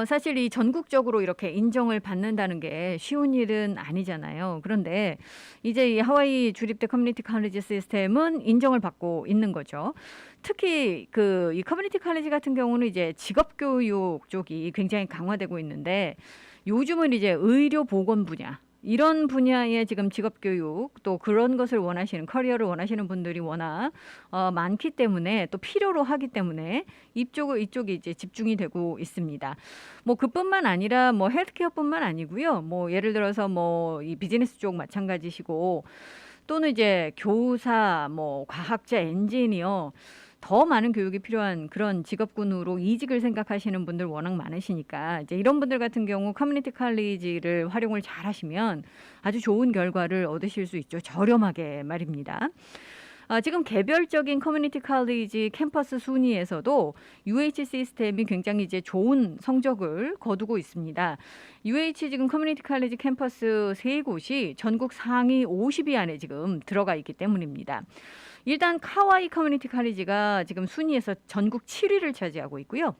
사실 이 전국적으로 이렇게 인정을 받는다는 게 쉬운 일은 아니잖아요. 그런데 이제 이 하와이 주립대 커뮤니티 칼리지 시스템은 인정을 받고 있는 거죠. 특히 이 커뮤니티 칼리지 같은 경우는 이제 직업교육 쪽이 굉장히 강화되고 있는데 요즘은 이제 의료 보건 분야 이런 분야의 지금 직업교육 또 그런 것을 원하시는 커리어를 원하시는 분들이 워낙 많기 때문에 또 필요로 하기 때문에 이쪽이 이제 집중이 되고 있습니다. 뭐 그뿐만 아니라 뭐 헬스케어뿐만 아니고요. 뭐 예를 들어서 뭐 이 비즈니스 쪽 마찬가지시고 또는 이제 교사, 뭐 과학자, 엔지니어 더 많은 교육이 필요한 그런 직업군으로 이직을 생각하시는 분들 워낙 많으시니까 이제 이런 분들 같은 경우 커뮤니티 칼리지를 활용을 잘 하시면 아주 좋은 결과를 얻으실 수 있죠. 저렴하게 말입니다. 지금 개별적인 커뮤니티 칼리지 캠퍼스 순위에서도 UH 시스템이 굉장히 이제 좋은 성적을 거두고 있습니다. UH 지금 커뮤니티 칼리지 캠퍼스 3곳이 전국 상위 50위 안에 지금 들어가 있기 때문입니다. 일단 카와이 커뮤니티 칼리지가 지금 순위에서 전국 7위를 차지하고 있고요.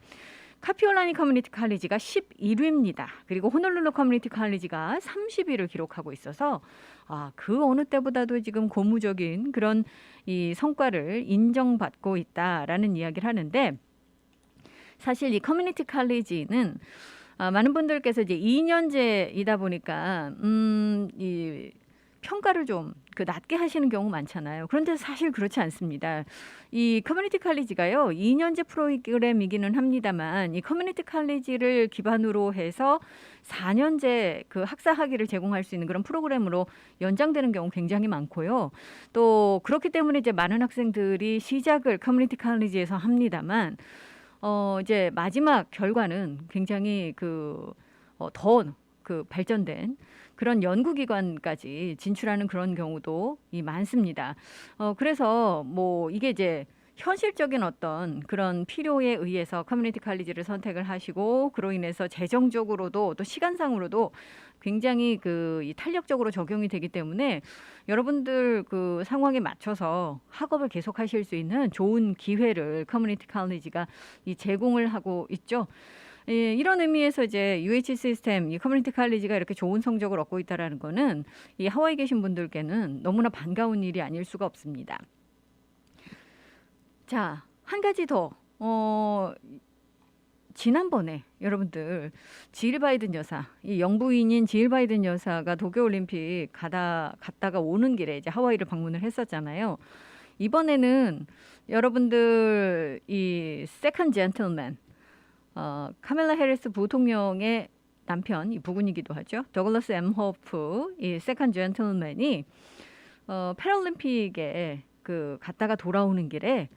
카피올라니 커뮤니티 칼리지가 11위입니다. 그리고 호놀룰루 커뮤니티 칼리지가 30위를 기록하고 있어서 그 어느 때보다도 지금 고무적인 그런 이 성과를 인정받고 있다라는 이야기를 하는데 사실 이 커뮤니티 칼리지는 많은 분들께서 이제 2년제이다 보니까 이 평가를 좀 낮게 하시는 경우 많잖아요. 그런데 사실 그렇지 않습니다. 이 커뮤니티 칼리지가요, 2년제 프로그램이기는 합니다만 이 커뮤니티 칼리지를 기반으로 해서 4년제 그 학사 학위를 제공할 수 있는 그런 프로그램으로 연장되는 경우 굉장히 많고요. 또 그렇기 때문에 이제 많은 학생들이 시작을 커뮤니티 칼리지에서 합니다만 이제 마지막 결과는 굉장히 더 발전된 그런 연구기관까지 진출하는 그런 경우도 많습니다. 그래서 뭐 이게 이제 현실적인 어떤 그런 필요에 의해서 커뮤니티 칼리지를 선택을 하시고 그로 인해서 재정적으로도 또 시간상으로도 굉장히 이 탄력적으로 적용이 되기 때문에 여러분들 그 상황에 맞춰서 학업을 계속하실 수 있는 좋은 기회를 커뮤니티 칼리지가 제공을 하고 있죠. 이런 의미에서 이제 UH 시스템, 이 커뮤니티 칼리지가 이렇게 좋은 성적을 얻고 있다라는 거는 이 하와이 계신 분들께는 너무나 반가운 일이 아닐 수가 없습니다. 자, 한 가지 더. 지난번에 여러분들 지일 바이든 여사, 이 영부인인 지일 바이든 여사가 도쿄올림픽 갔다가 오는 길에 이제 하와이를 방문을 했었잖아요. 이번에는 여러분들 이 세컨드 젠틀맨 카멜라 해리스 부통령의 남편, 이 부군이기도 하죠. 더글러스 엠호프, 이 세컨드 젠틀맨이 패럴림픽에 갔다가 돌아오는 길에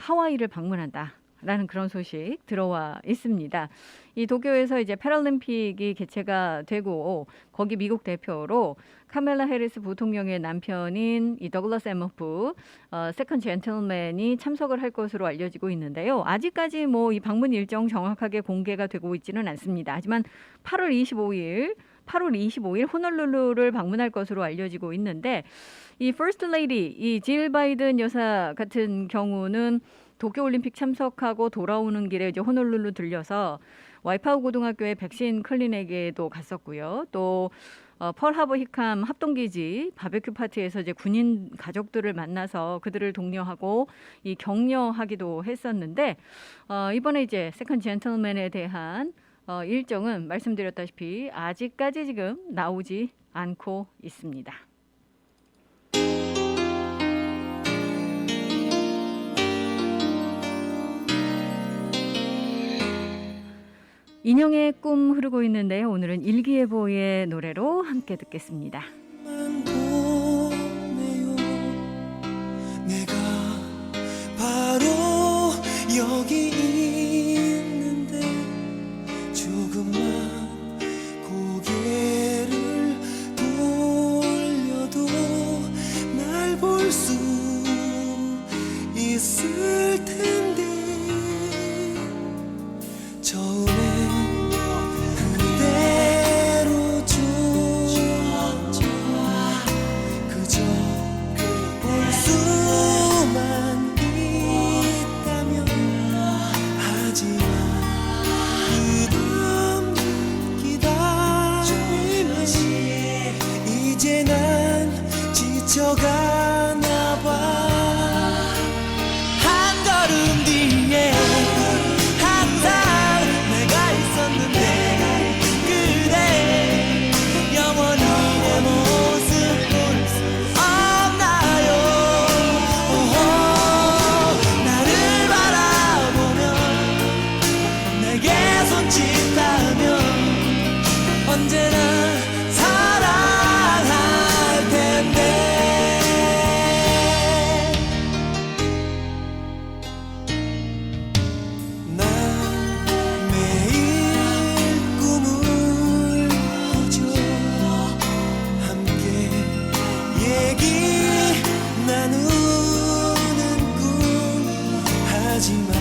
하와이를 방문한다. 라는 그런 소식 들어와 있습니다. 이 도쿄에서 이제 패럴림픽이 개최가 되고 거기 미국 대표로 카멜라 해리스 부통령의 남편인 이 더글라스 에머프 세컨 젠틀맨이 참석을 할 것으로 알려지고 있는데요. 아직까지 뭐 이 방문 일정 정확하게 공개가 되고 있지는 않습니다. 하지만 8월 25일 호놀룰루를 방문할 것으로 알려지고 있는데 이 퍼스트 레이디 이 질 바이든 여사 같은 경우는 도쿄올림픽 참석하고 돌아오는 길에 이제 호놀룰루 들려서 와이파우 고등학교의 백신 클리닉에도 갔었고요. 또 펄하버 히캄 합동기지 바베큐 파티에서 이제 군인 가족들을 만나서 그들을 독려하고 이 격려하기도 했었는데 이번에 이제 세컨 젠틀맨에 대한 일정은 말씀드렸다시피 아직까지 지금 나오지 않고 있습니다. 인형의 꿈 흐르고 있는데요. 오늘은 일기예보의 노래로 함께 듣겠습니다. 내가 바로 여기 있는데 조금만 고개를 돌려도 날 볼 수 있을 텐데 처음에 그대로 좋아 그저 볼 수만 있다면 하지만 끝없는 기다림에 이제 난 지쳐가나 봐 한 걸음 뒤에 항상 내가 있었는데 그대 영원히 내 모습 볼 수 없나요 나를 바라보며 내게 손짓하며 언제나 사랑할 텐데 난 매일 꿈을 꾸죠 함께 얘기 나누는 꿈 하지만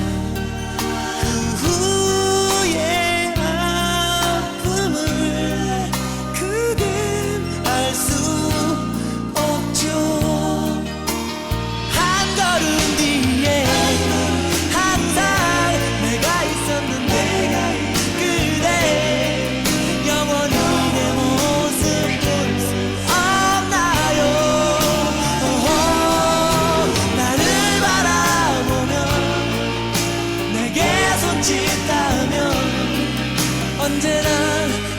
그 후의 아픔을 그댄 알 수 없죠 한 걸음 뒤에 항상 내가 있었는데 그대 영원히 내 모습 볼 수 없나요 나를 바라보며 내게 손짓하며 언제나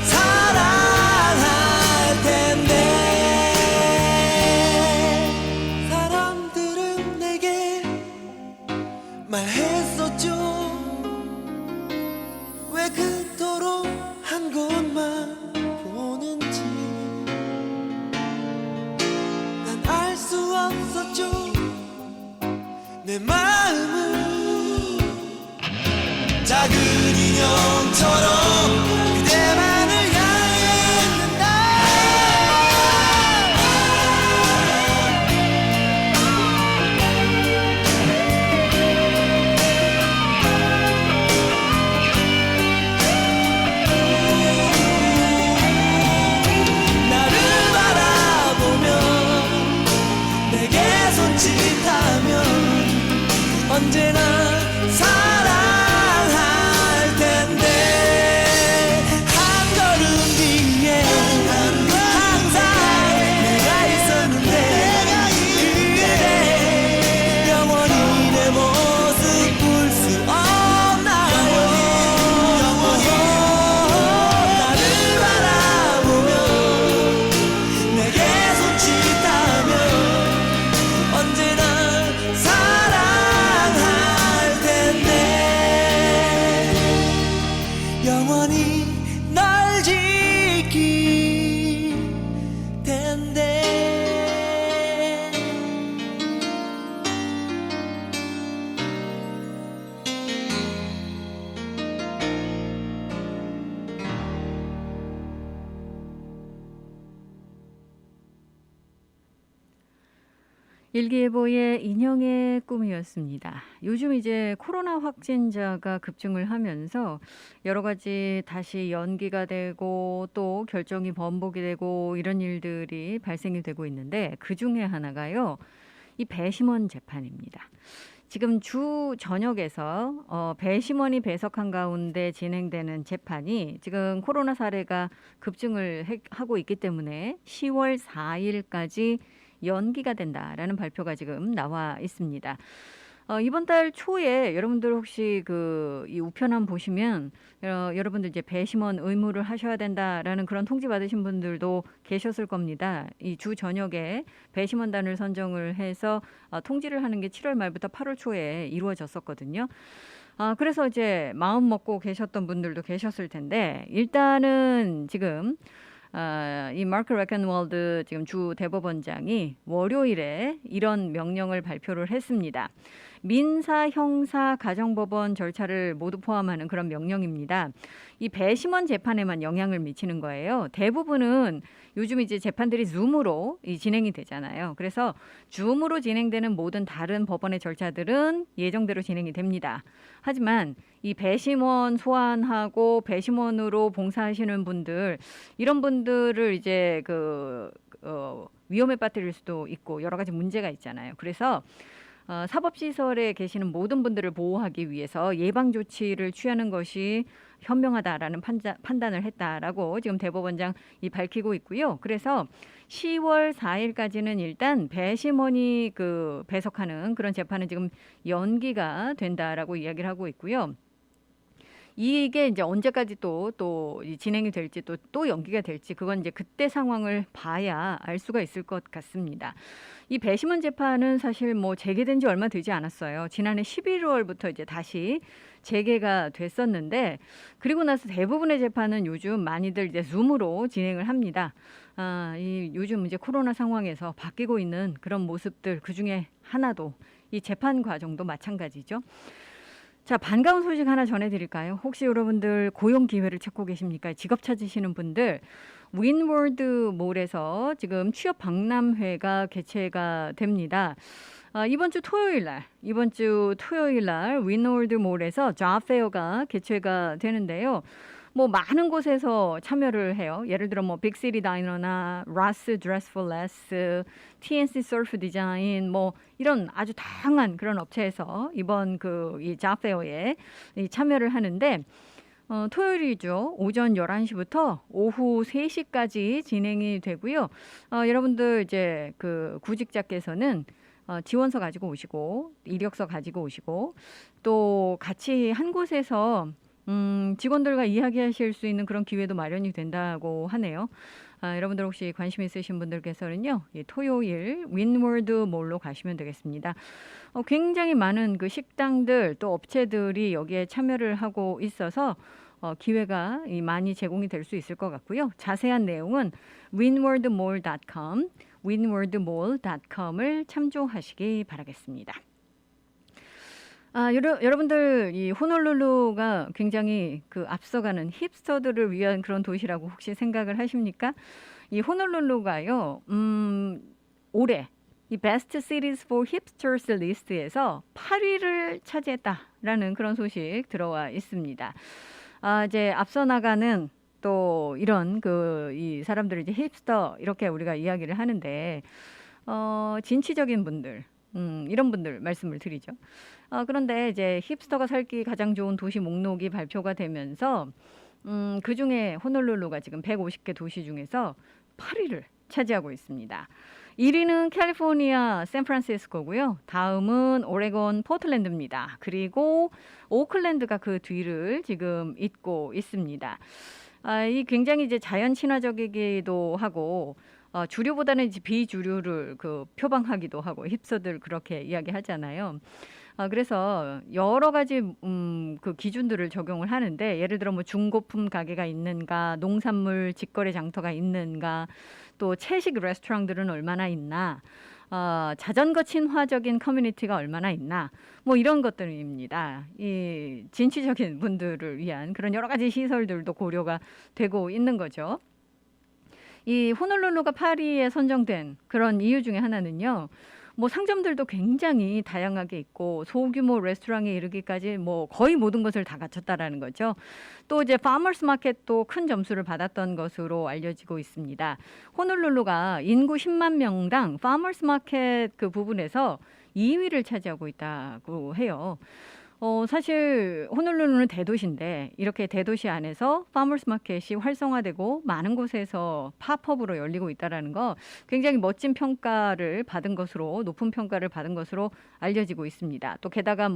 사랑할 텐데 사람들은 내게 말했었죠 왜 그토록 한 곳만 보는지 난 알 수 없었죠 내 마음을 작은 인형처럼 그대만을 향했는다 나를 바라보며 내게 손짓하며 언제나 사랑할 텐데 일기예보의 인형의 꿈이었습니다. 요즘 이제 코로나 확진자가 급증을 하면서 여러 가지 다시 연기가 되고 또 결정이 번복이 되고 이런 일들이 발생이 되고 있는데 그 중에 하나가요. 이 배심원 재판입니다. 지금 주 저녁에서 배심원이 배석한 가운데 진행되는 재판이 지금 코로나 사례가 급증을 하고 있기 때문에 10월 4일까지 연기가 된다라는 발표가 지금 나와 있습니다. 이번 달 초에 여러분들 혹시 이 우편함 보시면 여러분들 이제 배심원 의무를 하셔야 된다라는 그런 통지 받으신 분들도 계셨을 겁니다. 이 주 저녁에 배심원단을 선정을 해서 통지를 하는 게 7월 말부터 8월 초에 이루어졌었거든요. 그래서 이제 마음 먹고 계셨던 분들도 계셨을 텐데 일단은 지금 이 마크 레켄월드 지금 주 대법원장이 월요일에 이런 명령을 발표를 했습니다. 민사, 형사, 가정법원 절차를 모두 포함하는 그런 명령입니다. 이 배심원 재판에만 영향을 미치는 거예요. 대부분은 요즘 이제 재판들이 줌으로 진행이 되잖아요. 그래서 줌으로 진행되는 모든 다른 법원의 절차들은 예정대로 진행이 됩니다. 하지만 이 배심원 소환하고 배심원으로 봉사하시는 분들 이런 분들을 이제 위험에 빠뜨릴 수도 있고 여러 가지 문제가 있잖아요. 그래서 사법시설에 계시는 모든 분들을 보호하기 위해서 예방 조치를 취하는 것이 현명하다라는 판단을 했다라고 지금 대법원장이 밝히고 있고요. 그래서 10월 4일까지는 일단 배심원이 배석하는 그런 재판은 지금 연기가 된다라고 이야기를 하고 있고요. 이게 이제 언제까지 또 진행이 될지 또 연기가 될지 그건 이제 그때 상황을 봐야 알 수가 있을 것 같습니다. 이 배심원 재판은 사실 재개된 지 얼마 되지 않았어요. 지난해 11월부터 이제 다시 재개가 됐었는데 그리고 나서 대부분의 재판은 요즘 많이들 이제 줌으로 진행을 합니다. 요즘 이제 코로나 상황에서 바뀌고 있는 그런 모습들 그 중에 하나도 이 재판 과정도 마찬가지죠. 자, 반가운 소식 하나 전해드릴까요? 혹시 여러분들 고용 기회를 찾고 계십니까? 직업 찾으시는 분들 윈월드 몰에서 지금 취업 박람회가 개최가 됩니다. 이번 주 토요일 날 윈월드 몰에서 잡 페어가 개최가 되는데요. 많은 곳에서 참여를 해요. 예를 들어 빅시티 다이너나 라스 드레스 포 레스, TNC 서프 디자인 이런 아주 다양한 그런 업체에서 이번 이 잡 페어에 참여를 하는데 토요일이죠. 오전 11시부터 오후 3시까지 진행이 되고요. 여러분들 이제 구직자께서는 지원서 가지고 오시고 이력서 가지고 오시고 또 같이 한 곳에서 직원들과 이야기하실 수 있는 그런 기회도 마련이 된다고 하네요. 여러분들 혹시 관심 있으신 분들께서는요. 토요일 윈월드 몰로 가시면 되겠습니다. 굉장히 많은 식당들 또 업체들이 여기에 참여를 하고 있어서 기회가 많이 제공이 될 수 있을 것 같고요. 자세한 내용은 winwordmall.com을 참조하시기 바라겠습니다. 여러분들 이 호놀룰루가 굉장히 앞서가는 힙스터들을 위한 그런 도시라고 혹시 생각을 하십니까? 이 호놀룰루가요. 올해 이 Best Cities for Hipsters 리스트에서 8위를 차지했다라는 그런 소식 들어와 있습니다. 이제 앞서 나가는 또 이런 이 사람들을 이제 힙스터 이렇게 우리가 이야기를 하는데 진취적인 분들 이런 분들 말씀을 드리죠. 그런데 이제 힙스터가 살기 가장 좋은 도시 목록이 발표가 되면서 그 중에 호놀룰루가 지금 150개 도시 중에서 8위를 차지하고 있습니다. 1위는 캘리포니아 샌프란시스코고요. 다음은 오레곤 포틀랜드입니다. 그리고 오클랜드가 그 뒤를 지금 잇고 있습니다. 이 굉장히 이제 자연 친화적이기도 하고 주류보다는 이제 비주류를 표방하기도 하고 힙스터들 그렇게 이야기하잖아요. 그래서 여러 가지 기준들을 적용을 하는데 예를 들어 중고품 가게가 있는가, 농산물 직거래 장터가 있는가, 또 채식 레스토랑들은 얼마나 있나, 자전거 친화적인 커뮤니티가 얼마나 있나, 이런 것들입니다. 이 진취적인 분들을 위한 그런 여러 가지 시설들도 고려가 되고 있는 거죠. 이 호놀룰루가 파리에 선정된 그런 이유 중에 하나는요. 뭐 상점들도 굉장히 다양하게 있고 소규모 레스토랑에 이르기까지 뭐 거의 모든 것을 다 갖췄다라는 거죠. 또 이제 파머스 마켓도 큰 점수를 받았던 것으로 알려지고 있습니다. 호놀룰루가 인구 10만 명당 파머스 마켓 그 부분에서 2위를 차지하고 있다고 해요. 사실 호놀룰루는 대도시인데 이렇게 대도시 안에서 파머스 마켓이 활성화되고 많은 곳에서 팝업으로 열리고 있다는 거 굉장히 멋진 평가를 받은 것으로 높은 평가를 받은 것으로 알려지고 있습니다. 또 게다가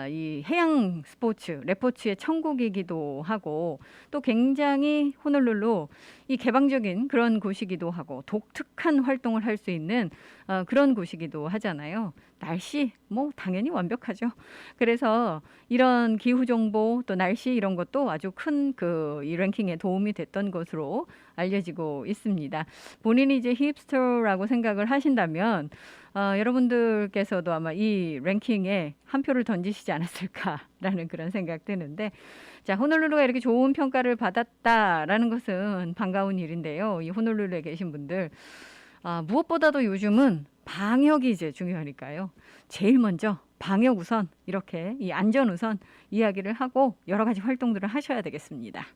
이 해양 스포츠, 레포츠의 천국이기도 하고 또 굉장히 호놀룰루 이 개방적인 그런 곳이기도 하고 독특한 활동을 할 수 있는 그런 곳이기도 하잖아요. 날씨 뭐 당연히 완벽하죠. 그래서 이런 기후 정보 또 날씨 이런 것도 아주 큰 이 랭킹에 도움이 됐던 것으로 알려지고 있습니다. 본인이 이제 힙스터라고 생각을 하신다면 여러분들께서도 아마 이 랭킹에 한 표를 던지시지 않았을까라는 그런 생각 드는데 자, 호놀룰루가 이렇게 좋은 평가를 받았다라는 것은 반가운 일인데요. 이 호놀룰루에 계신 분들 무엇보다도 요즘은 방역이 이제 중요하니까요. 제일 먼저 방역 우선 이렇게 이 안전 우선 이야기를 하고 여러 가지 활동들을 하셔야 되겠습니다.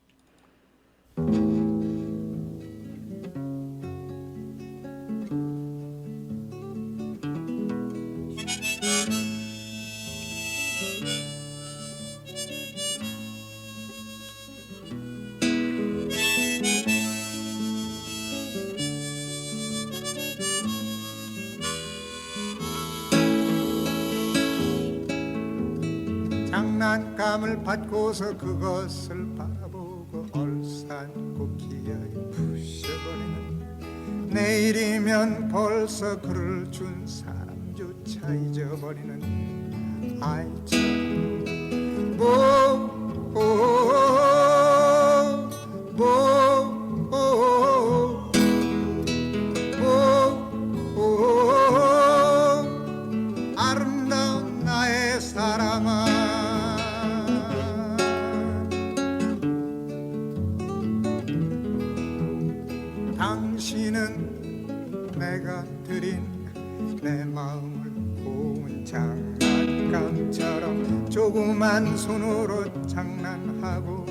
장난감을 받고서 그것을 바라보고 얼싸안고 기어이 부셔버리는 내일이면 벌써 그를 준 사람조차 잊어버리는 아이처럼 아름다운 나의 사람아 당신은 내가 드린 내 마음을 고운 장난감처럼 조그만 손으로 장난하고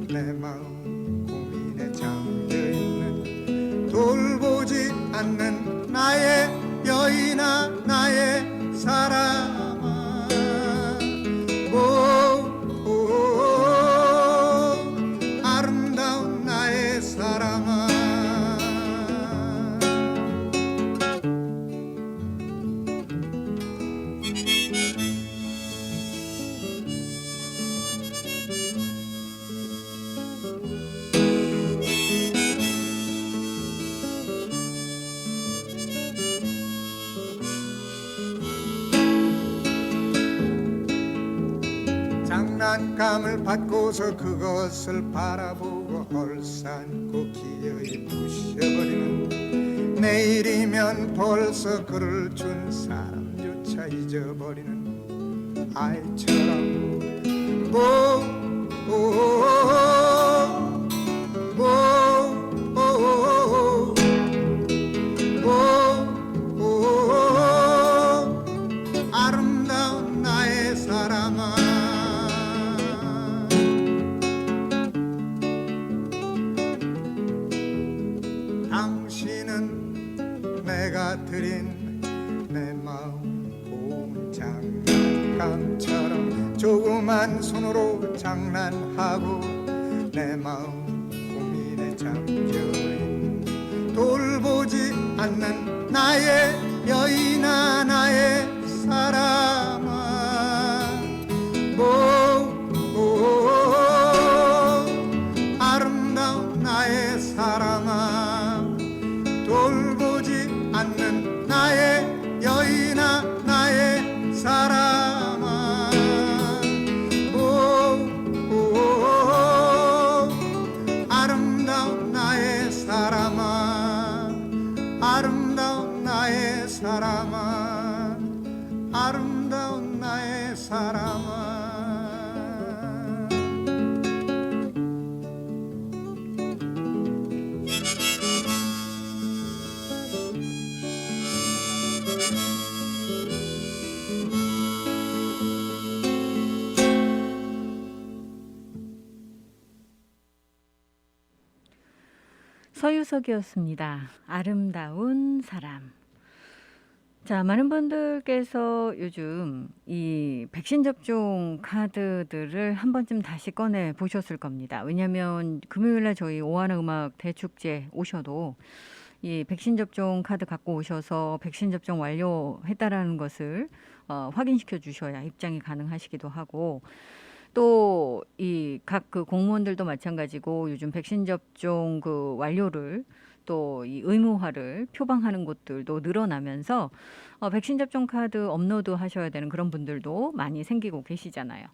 내 마음 고민에 잠겨있는 돌보지 않는 나의 여인아 나의 사람아 아름다운 나의 사람아 장난감을 받고서 그것을 바라보고 얼싸안고 기어이 부셔버리는 내일이면 벌써 그를 준 사람조차 잊어버리는 아이처럼 아름다운 나의 사람아 당신은 내가 드린 내 마음 고운 장난감처럼 조그만 손으로 장난하고 내 마음 고민에 잠겨있는 돌보지 않는 나의 여인아 나의 사람아 아름다운 나의 사람아 돌보지 않는 나의 여인아 나의 사람아 아름다운 나의 사람아 아름다운 나의 사람아 아름다운 서유석이었습니다. 아름다운 사람. 자, 많은 분들께서 요즘 이 백신 접종 카드들을 한 번쯤 다시 꺼내 보셨을 겁니다. 왜냐하면 금요일날 저희 오하나 음악 대축제 오셔도 이 백신 접종 카드 갖고 오셔서 백신 접종 완료했다라는 것을 확인시켜 주셔야 입장이 가능하시기도 하고, 또 이 각 그 공무원들도 마찬가지고 요즘 백신 접종 그 완료를 또 이 의무화를 표방하는 곳들도 늘어나면서 백신 접종 카드 업로드 하셔야 되는 그런 분들도 많이 생기고 계시잖아요.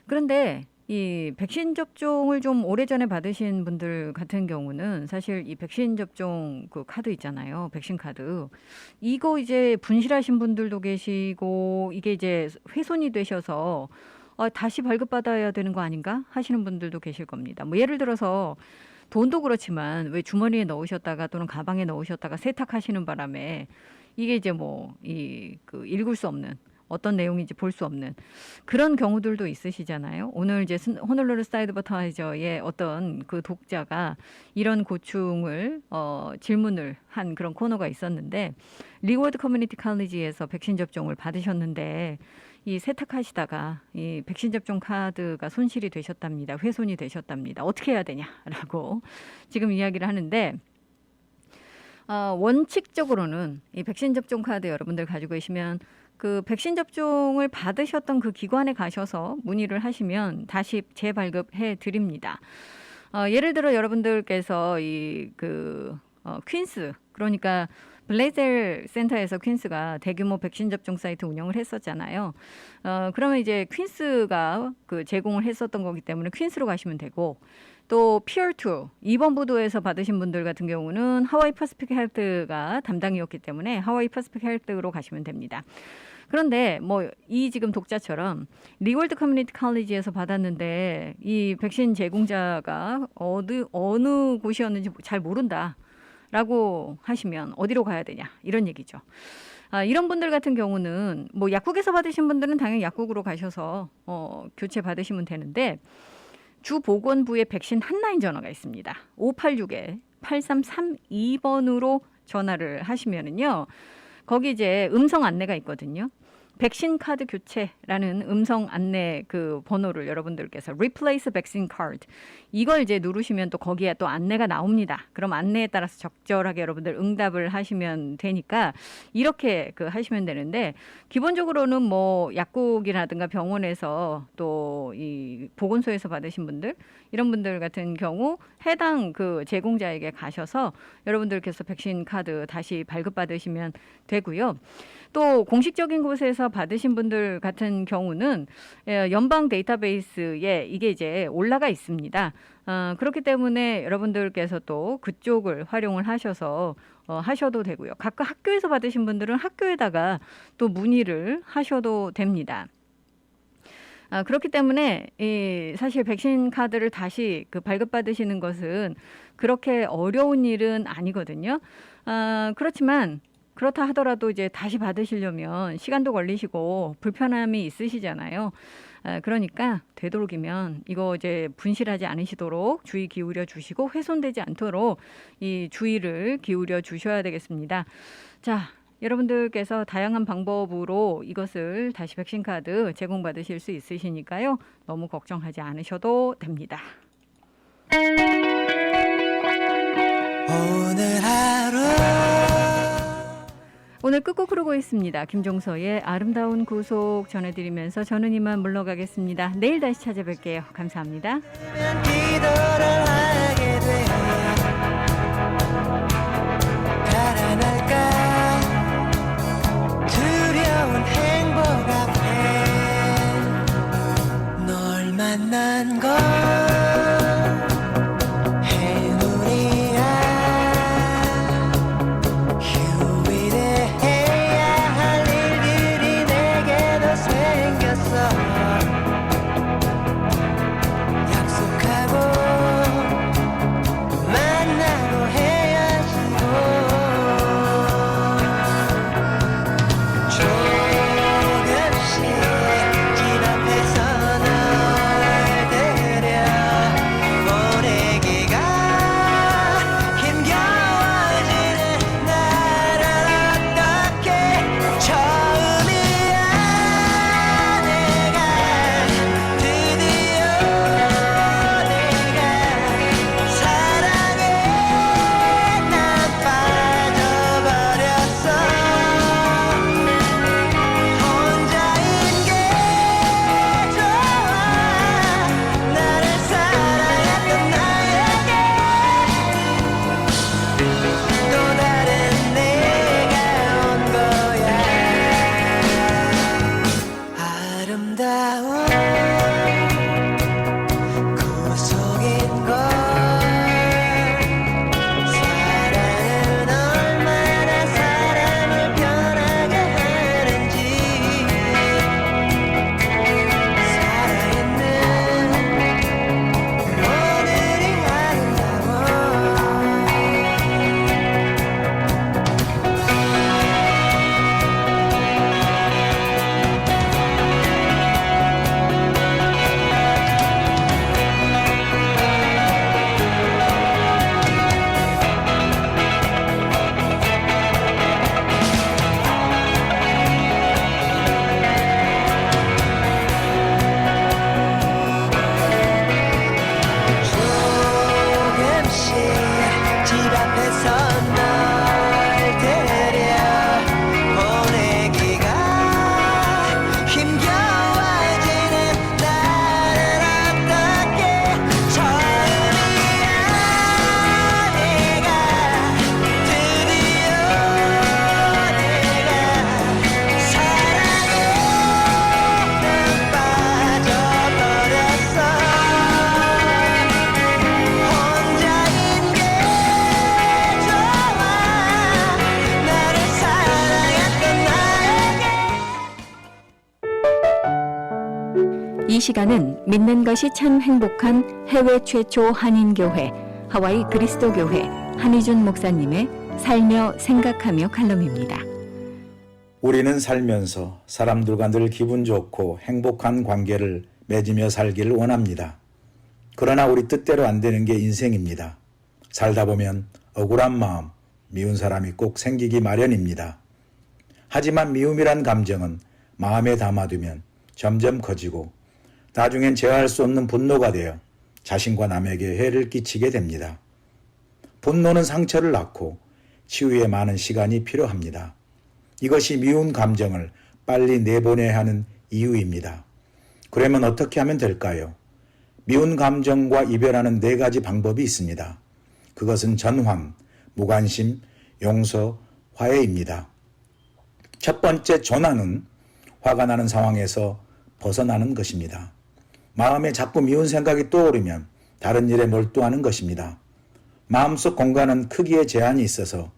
그런데 이 백신 접종을 좀 오래전에 받으신 분들 같은 경우는 사실 이 백신 접종 그 카드 있잖아요. 백신 카드. 이거 이제 분실하신 분들도 계시고, 이게 이제 훼손이 되셔서 다시 발급받아야 되는 거 아닌가 하시는 분들도 계실 겁니다. 뭐 예를 들어서 돈도 그렇지만 왜 주머니에 넣으셨다가 또는 가방에 넣으셨다가 세탁하시는 바람에 이게 이제 뭐 읽을 수 없는, 어떤 내용인지 볼 수 없는 그런 경우들도 있으시잖아요. 오늘 이제 호놀룰루 스타드버타이저의 어떤 그 독자가 이런 고충을 질문을 한 그런 코너가 있었는데, 리워드 커뮤니티 칼리지에서 백신 접종을 받으셨는데 이 세탁하시다가 이 백신 접종 카드가 손실이 되셨답니다. 훼손이 되셨답니다. 어떻게 해야 되냐라고 지금 이야기를 하는데, 원칙적으로는 이 백신 접종 카드 여러분들 가지고 계시면 그 백신 접종을 받으셨던 그 기관에 가셔서 문의를 하시면 다시 재발급해 드립니다. 예를 들어 여러분들께서 퀸스, 그러니까 블레이젤 센터에서 퀸스가 대규모 백신 접종 사이트 운영을 했었잖아요. 그러면 이제 퀸스가 그 제공을 했었던 거기 때문에 퀸스로 가시면 되고, 또 피어2 입원부도에서 받으신 분들 같은 경우는 하와이 퍼시픽 헬스가 담당이었기 때문에 하와이 퍼시픽 헬스로 가시면 됩니다. 그런데 뭐 이 지금 독자처럼 리워드 커뮤니티 칼리지에서 받았는데 이 백신 제공자가 어느 곳이었는지 잘 모른다 라고 하시면 어디로 가야 되냐, 이런 얘기죠. 이런 분들 같은 경우는 뭐 약국에서 받으신 분들은 당연히 약국으로 가셔서 교체 받으시면 되는데, 주보건부의 백신 한라인 전화가 있습니다. 586-8332번으로 전화를 하시면은요, 거기 이제 음성 안내가 있거든요. 백신 카드 교체라는 음성 안내 그 번호를 여러분들께서 replace vaccine card, 이걸 이제 누르시면 또 거기에 또 안내가 나옵니다. 그럼 안내에 따라서 적절하게 여러분들 응답을 하시면 되니까 이렇게 그 하시면 되는데, 기본적으로는 뭐 약국이라든가 병원에서 또 이 보건소에서 받으신 분들, 이런 분들 같은 경우 해당 그 제공자에게 가셔서 여러분들께서 백신 카드 다시 발급받으시면 되고요. 또 공식적인 곳에서 받으신 분들 같은 경우는 연방 데이터베이스에 이게 이제 올라가 있습니다. 그렇기 때문에 여러분들께서 또 그쪽을 활용을 하셔서 하셔도 되고요. 각각 학교에서 받으신 분들은 학교에다가 또 문의를 하셔도 됩니다. 그렇기 때문에 사실 백신 카드를 다시 그 발급받으시는 것은 그렇게 어려운 일은 아니거든요. 그렇지만 그렇다 하더라도 이제 다시 받으시려면 시간도 걸리시고 불편함이 있으시잖아요. 그러니까 되도록이면 이거 이제 분실하지 않으시도록 주의 기울여 주시고, 훼손되지 않도록 이 주의를 기울여 주셔야 되겠습니다. 자, 여러분들께서 다양한 방법으로 이것을 다시 백신 카드 제공받으실 수 있으시니까요. 너무 걱정하지 않으셔도 됩니다. 오늘 끝곡 흐르고 있습니다. 김종서의 아름다운 구속 전해드리면서 저는 이만 물러가겠습니다. 내일 다시 찾아뵐게요. 감사합니다. 만난 건 행운이야. 휴일해야 할 일들이 내게도 생겼어. 약속하고 만나고 헤어지고 조금씩 집 앞에서 널 들여 이 시간은 믿는 것이 참 행복한 해외 최초 한인교회 하와이 그리스도교회 한희준 목사님의 살며 생각하며 칼럼입니다. 우리는 살면서 사람들과 늘 기분 좋고 행복한 관계를 맺으며 살기를 원합니다. 그러나 우리 뜻대로 안 되는 게 인생입니다. 살다 보면 억울한 마음, 미운 사람이 꼭 생기기 마련입니다. 하지만 미움이란 감정은 마음에 담아두면 점점 커지고 나중엔 제어할 수 없는 분노가 되어 자신과 남에게 해를 끼치게 됩니다. 분노는 상처를 낳고 치유에 많은 시간이 필요합니다. 이것이 미운 감정을 빨리 내보내야 하는 이유입니다. 그러면 어떻게 하면 될까요? 미운 감정과 이별하는 4가지 방법이 있습니다. 그것은 전환, 무관심, 용서, 화해입니다. 첫 번째 전환은 화가 나는 상황에서 벗어나는 것입니다. 마음에 자꾸 미운 생각이 떠오르면 다른 일에 몰두하는 것입니다. 마음속 공간은 크기에 제한이 있어서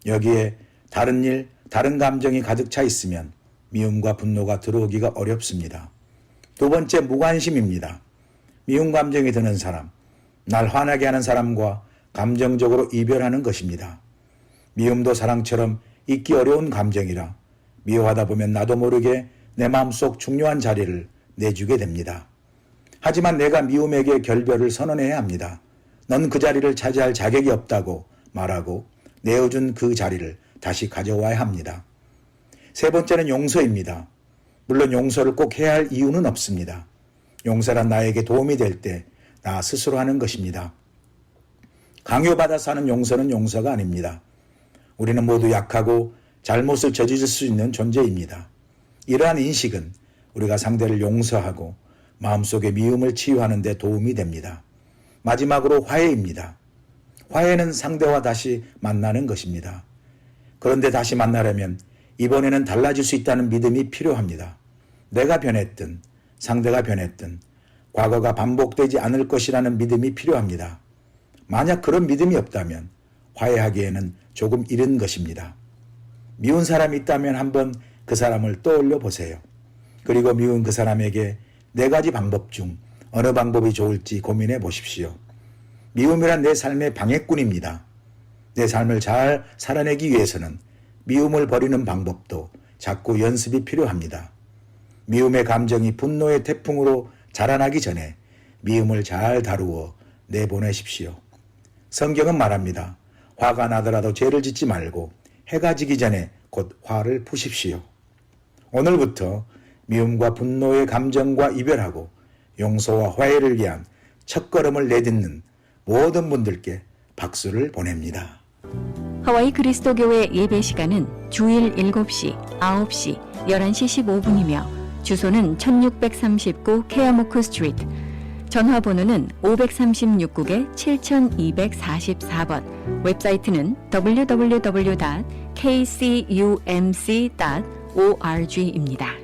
여기에 다른 일, 다른 감정이 가득 차 있으면 미움과 분노가 들어오기가 어렵습니다. 두 번째, 무관심입니다. 미운 감정이 드는 사람, 날 화나게 하는 사람과 감정적으로 이별하는 것입니다. 미움도 사랑처럼 잊기 어려운 감정이라 미워하다 보면 나도 모르게 내 마음속 중요한 자리를 내주게 됩니다. 하지만 내가 미움에게 결별을 선언해야 합니다. 넌 그 자리를 차지할 자격이 없다고 말하고 내어준 그 자리를 다시 가져와야 합니다. 세 번째는 용서입니다. 물론 용서를 꼭 해야 할 이유는 없습니다. 용서란 나에게 도움이 될 때 나 스스로 하는 것입니다. 강요받아서 하는 용서는 용서가 아닙니다. 우리는 모두 약하고 잘못을 저지를 수 있는 존재입니다. 이러한 인식은 우리가 상대를 용서하고 마음속의 미움을 치유하는 데 도움이 됩니다. 마지막으로 화해입니다. 화해는 상대와 다시 만나는 것입니다. 그런데 다시 만나려면 이번에는 달라질 수 있다는 믿음이 필요합니다. 내가 변했든 상대가 변했든 과거가 반복되지 않을 것이라는 믿음이 필요합니다. 만약 그런 믿음이 없다면 화해하기에는 조금 이른 것입니다. 미운 사람이 있다면 한번 그 사람을 떠올려 보세요. 그리고 미운 그 사람에게 4가지 방법 중 어느 방법이 좋을지 고민해 보십시오. 미움이란 내 삶의 방해꾼입니다. 내 삶을 잘 살아내기 위해서는 미움을 버리는 방법도 자꾸 연습이 필요합니다. 미움의 감정이 분노의 태풍으로 자라나기 전에 미움을 잘 다루어 내보내십시오. 성경은 말합니다. 화가 나더라도 죄를 짓지 말고 해가 지기 전에 곧 화를 푸십시오. 오늘부터 미움과 분노의 감정과 이별하고 용서와 화해를 위한 첫걸음을 내딛는 모든 분들께 박수를 보냅니다. 하와이 그리스도교회 예배 시간은 주일 7시, 9시, 11시 15분이며 주소는 1639 케어모크 스트리트, 전화번호는 536국에 7244번, 웹사이트는 www.kcumc.org입니다.